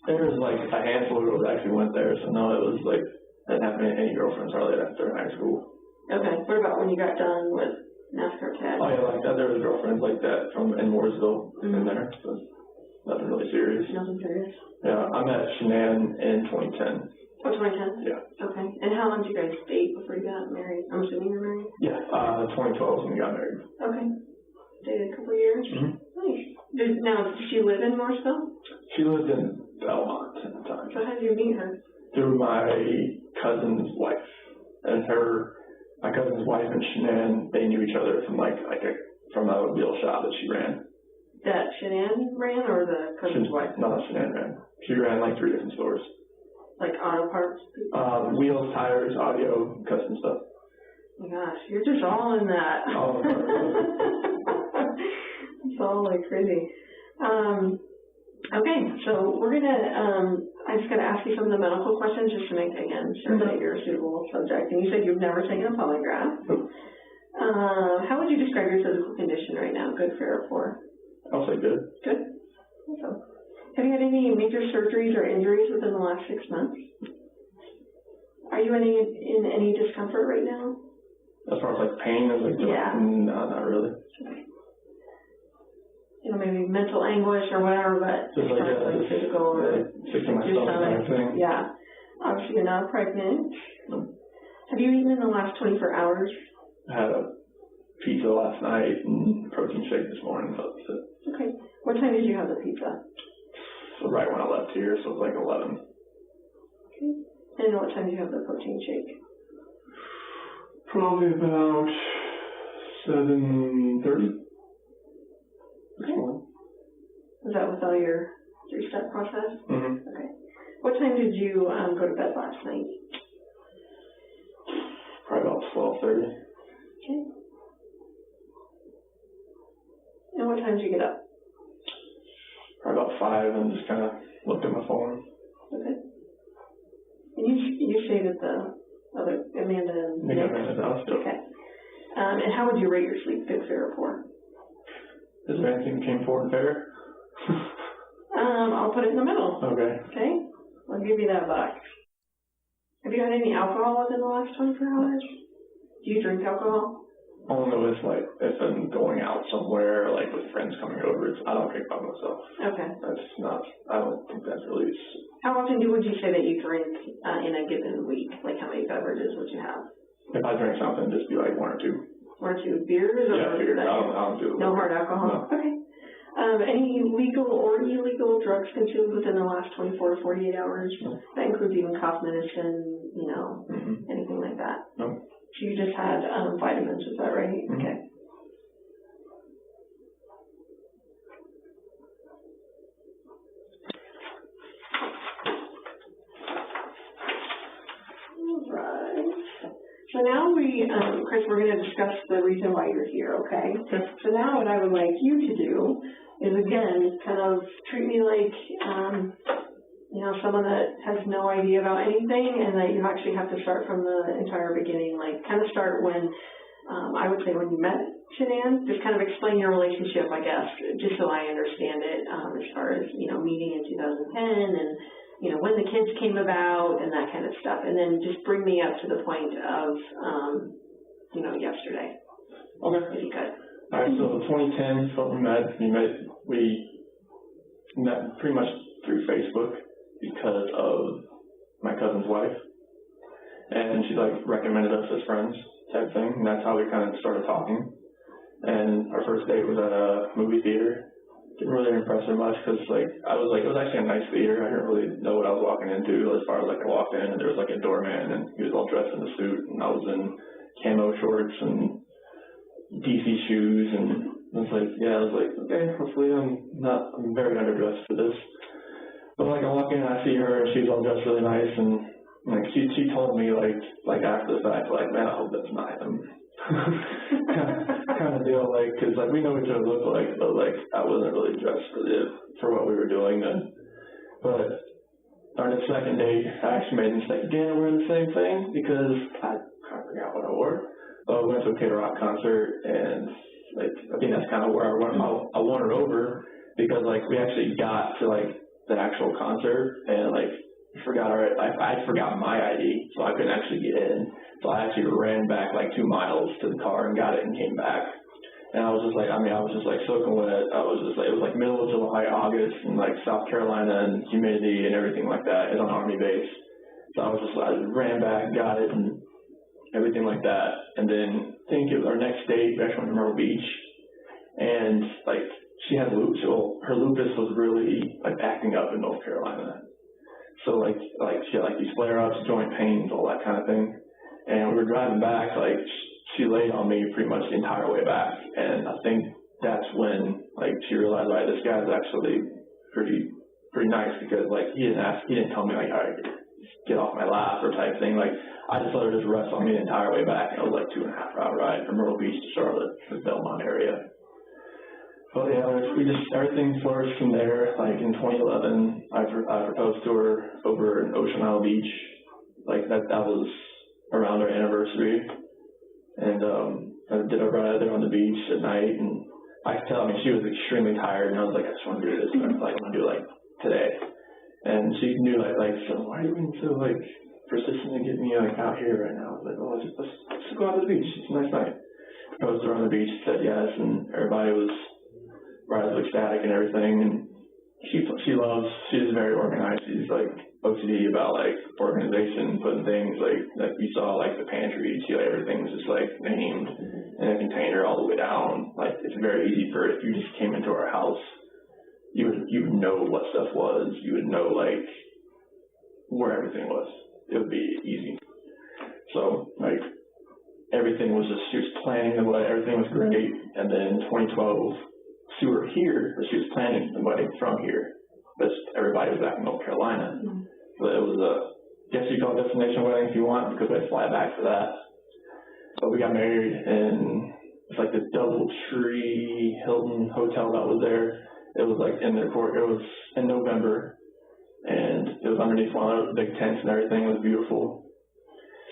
There was like a handful of girls that actually went there, so no, it was like, I didn't have any girlfriends hardly after high school. Okay. What about when you got done with NASCAR Tech? Oh yeah, like that. There was girlfriends like that in Mooresville in there, so nothing really serious. Nothing serious. Yeah, I met Shanann in 2010. Oh, 2010? Yeah. Okay. And how long did you guys date before you got married? I'm assuming you're married? Yeah, 2012 when we got married. Okay. Dated a couple of years? Mm-hmm. Nice. Now, did she live in Mooresville? She lived in Belmont at the time. So how did you meet her? Through my cousin's wife. And my cousin's wife and Shanann, they knew each other from from an automobile shop that she ran. That Shanann ran, or the cousin's wife? No, Shanann ran. She ran like 3 different stores. Like auto parts? Wheels, tires, audio, custom stuff. Oh my gosh, you're just all in that. All in that. It's all like crazy. Okay, so we're gonna, I just gotta ask you some of the medical questions just to make, again, sure that you're a suitable subject. And you said you've never taken a polygraph. Nope. How would you describe your physical condition right now? Good, fair, or poor? I'll say good. Good. Awesome. Have you had any major surgeries or injuries within the last 6 months? Are you in any discomfort right now? As far as like pain, yeah. No, not really. Okay. You know, maybe mental anguish or whatever, but just like physical or fixing my stomach kind of thing. Yeah. Obviously, you're not pregnant. No. Have you eaten in the last 24 hours? I had a pizza last night and protein shake this morning. So that's it. Okay. What time did you have the pizza? So right when I left here, so it was like 11. Okay. And what time did you have the protein shake? Probably about 7:30. Okay. Was that with all your three-step process? Mm-hmm. Okay. What time did you go to bed last night? Probably about 12:30. Okay. And what time did you get up? Probably about 5 and just kind of looked at my phone. Okay. And you stayed at the other Amanda and Nico and house. Okay. And how would you rate your sleep, good, fair, or poor? Is there anything that came forward and fair? I'll put it in the middle. Okay. Okay? I'll give you that box. Have you had any alcohol within the last 24 hours? Do you drink alcohol? Only if if I'm going out somewhere, like with friends coming over, I don't drink by myself. Okay. That's not, I don't think that's really. How often would you say that you drink in a given week? Like how many beverages would you have? If I drink something, just be like 1 or 2. 1 or 2 beers? Yeah, or beers. I don't do it. No hard alcohol? No. Okay. Any legal or illegal drugs consumed within the last 24 to 48 hours? No. That includes even cough medicine, anything like that? No. So you just had vitamins, is that right? Mm-hmm. Okay. All right. So now Chris, we're going to discuss the reason why you're here, okay? So now what I would like you to do is, again, kind of treat me like, someone that has no idea about anything, and that you actually have to start from the entire beginning, like kind of start when, I would say when you met Shanann, just kind of explain your relationship, I guess, just so I understand it, as far as, meeting in 2010 and, when the kids came about and that kind of stuff, and then just bring me up to the point of, yesterday. Okay. If you could. All right, so 2010 is when we met pretty much through Facebook because of my cousin's wife, and she recommended us as friends type thing, and that's how we kind of started talking. And our first date was at a movie theater. Didn't really impress her much because it was actually a nice theater. I didn't really know what I was walking into as far as I walked in, and there was a doorman, and he was all dressed in a suit, and I was in camo shorts and DC shoes, and I was okay, hopefully I'm very underdressed for this. But I walk in and I see her, and she's all dressed really nice, and she told me after the fact, man, I hope that's not him. kind of deal, because we know what each other look like, but I wasn't really dressed for what we were doing then. But our second date, I actually made the mistake again, wearing the same thing because I kind of forgot what I wore. We went to a K-Rock concert, and I think that's kind of where I won her over because we actually got to the actual concert, and I forgot my ID, so I couldn't actually get in. So I actually ran back 2 miles to the car and got it and came back. And I was just I was just soaking wet. I was just it was middle of July, August, and South Carolina, and humidity and everything like that. It's on Army base. So I ran back, got it, and everything like that. And then I think it was our next date, we actually went to Myrtle Beach, and she had lupus. So her lupus was really acting up in North Carolina. So she had these flare-ups, joint pains, all that kind of thing. And we were driving back, she laid on me pretty much the entire way back. And I think that's when she realized this guy's actually pretty nice because he didn't tell me all right, get off my lap or type thing. I just let her just rest on me the entire way back, and it was 2.5 hour ride from Myrtle Beach to Charlotte, the Belmont area. But yeah, everything flourished from there. In 2011, I proposed to her over in Ocean Isle Beach. That was around our anniversary, and I did a ride there on the beach at night, and I could tell. She was extremely tired, and I was I just want to do this. I want to do it today. And she knew so why are you being so persistent to get me out here right now? I was let's go out to the beach. It's a nice night. Proposed to her on the beach, said yes, and everybody was ecstatic and everything. And she's very organized. She's like OCD about like organization, putting things like you saw like the pantry. She like everything was just like named in a container all the way down. Like it's very easy for if you just came into our house, you would know what stuff was. You would know like where everything was. It would be easy. So like everything was just, she was planning the wedding. Everything was great. And then 2012. She was here, but she was planning the wedding from here. But everybody was back in North Carolina. Mm-hmm. So it was guess you call it destination wedding if you want, because I fly back for that. But we got married in, it's like this DoubleTree Hilton hotel that was there. It was like in their court. It was in November, and it was underneath one of those big tents and everything. It was beautiful.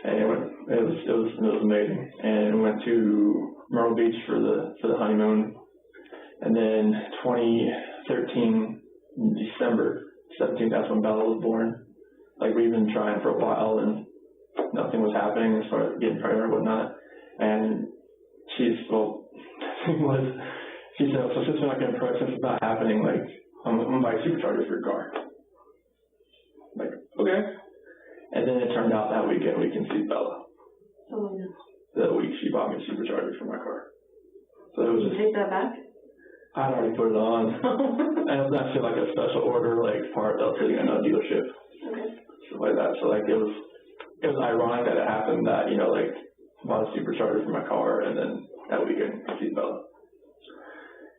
And it was amazing. And we went to Myrtle Beach for the honeymoon. And then 2013, December 17th, that's when Bella was born. Like we've been trying for a while and nothing was happening as far as getting pregnant or whatnot. And she said, so since we're not getting pregnant, since it's not happening, like I'm gonna buy superchargers for your car. Like, okay. And then it turned out that weekend we conceived Bella. Oh, yeah. That week she bought me a supercharger for my car. So it was Did you take that back? I'd already put it on. And it was actually like a special order, like part that was sitting in a dealership. Okay. Stuff like that. So like it was ironic that it happened that, you know, like bought a supercharger for my car and then that weekend I see Bella.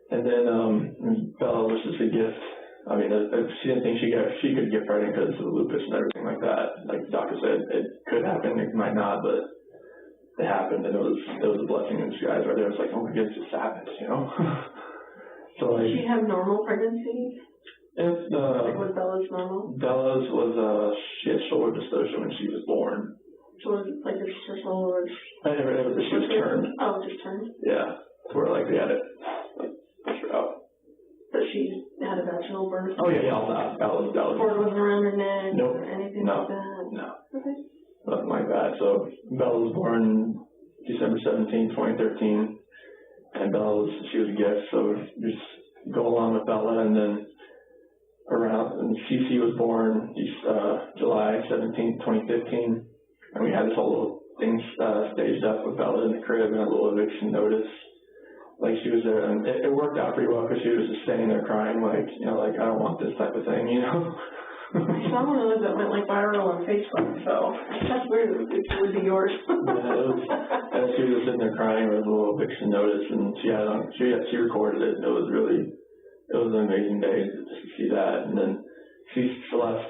And then Bella was just a gift. I mean, she didn't think she could get pregnant because of the lupus and everything like that. Like the doctor said, it could happen, it might not, but it happened, and it was a blessing in disguise right there. It's like, oh my goodness, it's happened, you know. So like, did she have normal pregnancy? It's like was Bella's normal? Bella's was she had shoulder dystocia when she was born. So was it like her shoulder was? She was turned. Oh, just turned. Yeah, to where like they had it like push her out. But she had a vaginal birth. Oh yeah, all that. That was. Cord wasn't around her neck. Nope. Or anything like that. No. Okay. Nothing like that. So Bella was born December 17, 2013. And she was a gift, so just go along with Bella, and then and Cece was born July 17, 2015, and we had this whole little thing staged up with Bella in the crib and a little eviction notice. Like she was there, and it worked out pretty well because she was just standing there crying, like, you know, like I don't want this type of thing, you know. I saw one of those that went like viral on Facebook, so that's weird. It would be yours. Yeah, and she was sitting there crying with a little eviction notice, and she recorded it. It was an amazing day just to see that. And then Celeste,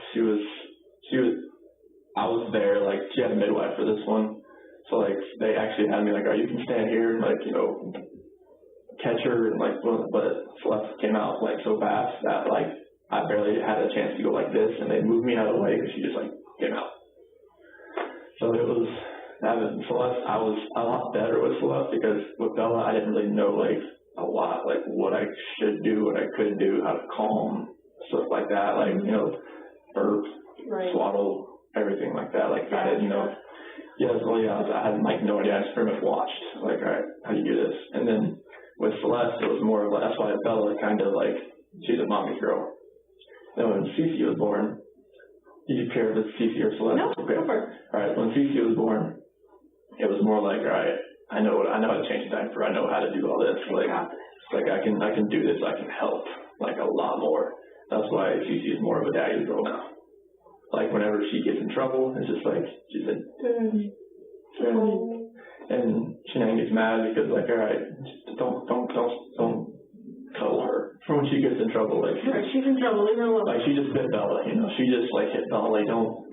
I was there, like she had a midwife for this one, so like they actually had me like, you can stand here and like, you know, catch her, and like, but Celeste came out like so fast that like I barely had a chance to go like this, and they moved me out of the way because she just like came out. So Celeste. I was a lot better with Celeste because with Bella I didn't really know like a lot, like what I should do, what I couldn't do, how to calm, stuff like that, like, you know, burp, swaddle, everything like that. Like I didn't, you know. I had like no idea. I just pretty much watched, like, all right, how do you do this? And then with Celeste, it was more of like, that's why Bella kind of like, she's a mommy's girl. Then when Cece was born, did you care if it's Cece or Celeste? No, okay. Over. All right, when Cece was born, it was more like, all right, I know how to change a diaper. I know how to do all this. Like I can do this. I can help like a lot more. That's why Cece is more of a daddy's girl now. Like whenever she gets in trouble, it's just like she said, and Shanann gets mad because like, all right, don't cuddle her. For when she gets in trouble, like she's in trouble, leave her alone. Like she just bit Bella, you know. She just like hit Bella, like don't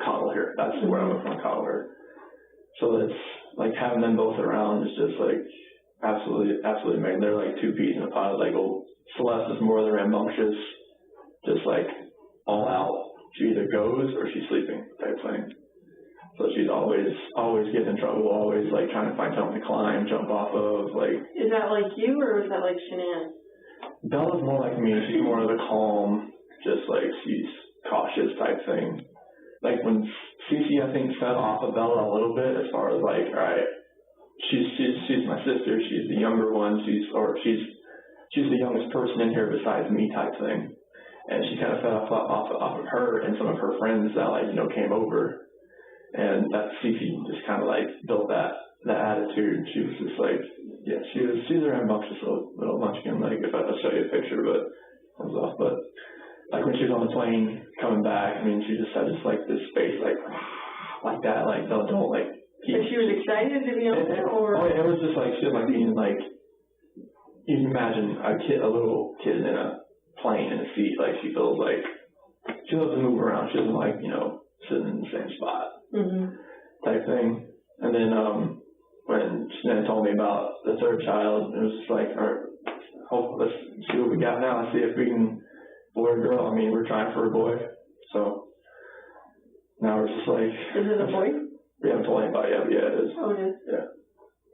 coddle her. That's where I'm going to coddle her. So it's like having them both around is just like absolutely amazing. They're like two peas in a pod. Like Celeste is more of the rambunctious, just like all out. She either goes or she's sleeping type thing. So she's always getting in trouble, always like trying to find something to climb, jump off of. Like, is that like you or is that like Shanann? Bella's more like me. She's more of the calm, just like she's cautious type thing. Like when Cece, I think, fed off of Bella a little bit as far as like, all right, she's my sister. She's the younger one. She's she's the youngest person in here besides me type thing. And she kind of fed off of her and some of her friends that, like, came over. And that Cece just kind of, like, built that attitude. She was just like, yeah, she's a rambunctious little munchkin. Like, if I'll show you a picture, but comes off. But, like, when she was on the plane coming back, I mean, she just had like, this face, like that. Like, don't, like. And she was excited to be on there, or? Oh, yeah, it was just, like, she was, like, being, like, you can imagine a little kid in a plane in a seat, like she feels like she loves to move around. She doesn't like, sitting in the same spot type thing. And then when Shanann told me about the third child, it was just like, all right, let's see what we got now. Let's see if we can, boy or girl. I mean, we're trying for a boy. So now we're just like. Is it a boy? We haven't told anybody yet. Yeah, it is. Oh, it is? Yeah.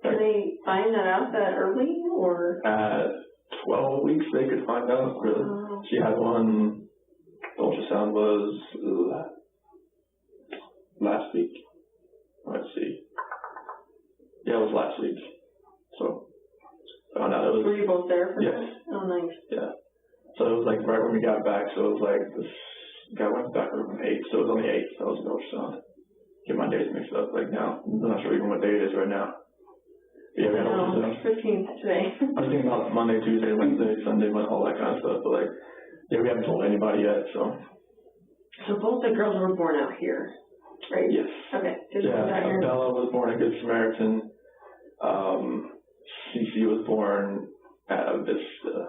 Can they find that out that early, or? At 12 weeks, they could find out, really. She had one, the ultrasound was last week. Let's see. Yeah, it was last week. So, found out it was. Were you both there for yes. that? Oh, nice. Yeah. So it was like right when we got back, so it was like this guy went back on the 8th, so it was on the 8th, that was an ultrasound. Get my days mixed up, like now. I'm not sure even what day it is right now. Yeah, we had ultrasound. 15th today. I was thinking about Monday, Tuesday, Wednesday, Sunday, all that kind of stuff, but like, yeah, we haven't told anybody yet, so. So both the girls were born out here, right? Yes. Okay. Yeah, Bella was born at Good Samaritan. Cece was born at Vista.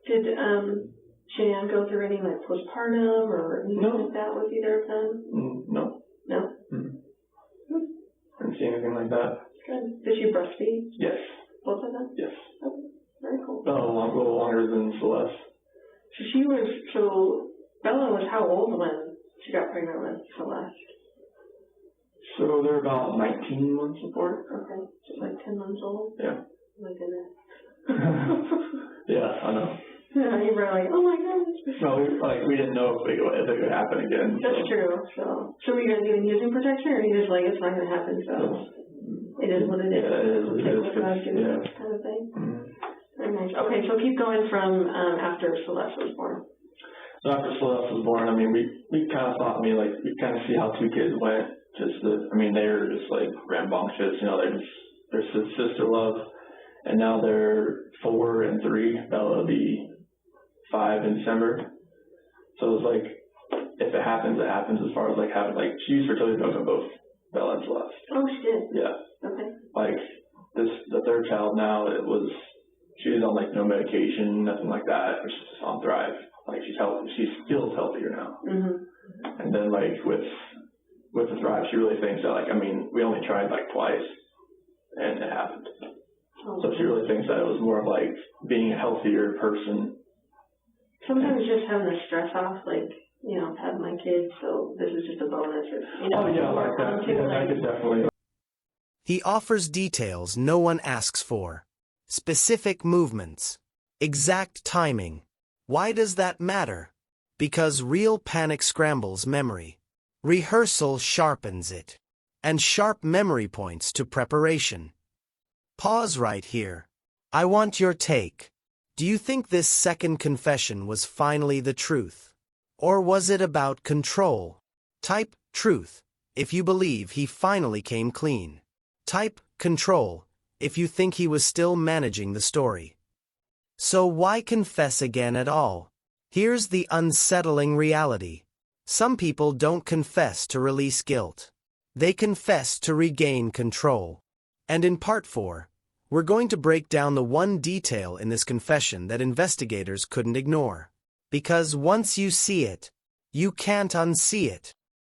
Did Shanann go through any like postpartum or anything like that with either of them? No. No? Didn't see anything like that. Good. Did she breastfeed? Yes. Both of them? Yes. Oh, very cool. Bella a little longer than Celeste. So Bella was how old when she got pregnant with Celeste? So they're about 19 months apart. Okay. So like 10 months old? Yeah. Oh my goodness. Yeah, I know. Yeah, you were like, oh my goodness. No, we didn't know if it could happen again. That's true. So were you guys even using protection, or are you just like, it's not going to happen, so it is what it is? Yeah, it is. Yeah. Kind of thing. Very nice. Okay, so keep going from after Celeste was born. So after Celeste was born, I mean, we kind of thought, we kind of see how two kids went. They're just like rambunctious, they're sister love. And now they're 4 and 3. Bella will be 5 in December. So it was like, if it happens, it happens as far as like having, like, she used fertility drugs on both Bella and Celeste. Oh, she did? Yeah. Okay. Like, the third child now, she was on like no medication, nothing like that. She's just on Thrive. Like, she's healthy. She feels healthier now. And then like with the Thrive, she really thinks that, like, we only tried like twice and it happened. So she really thinks that it was more of like being a healthier person. Sometimes just having the stress off, like, having my kids, so this is just a bonus. Oh yeah, like that. Yeah, I could definitely. He offers details no one asks for. Specific movements. Exact timing. Why does that matter? Because real panic scrambles memory. Rehearsal sharpens it. And sharp memory points to preparation. Pause right here. I want your take. Do you think this second confession was finally the truth? Or was it about control? Type truth if you believe he finally came clean. Type control if you think he was still managing the story. So why confess again at all? Here's the unsettling reality. Some people don't confess to release guilt. They confess to regain control. And in part 4, we're going to break down the one detail in this confession that investigators couldn't ignore. Because once you see it, you can't unsee it.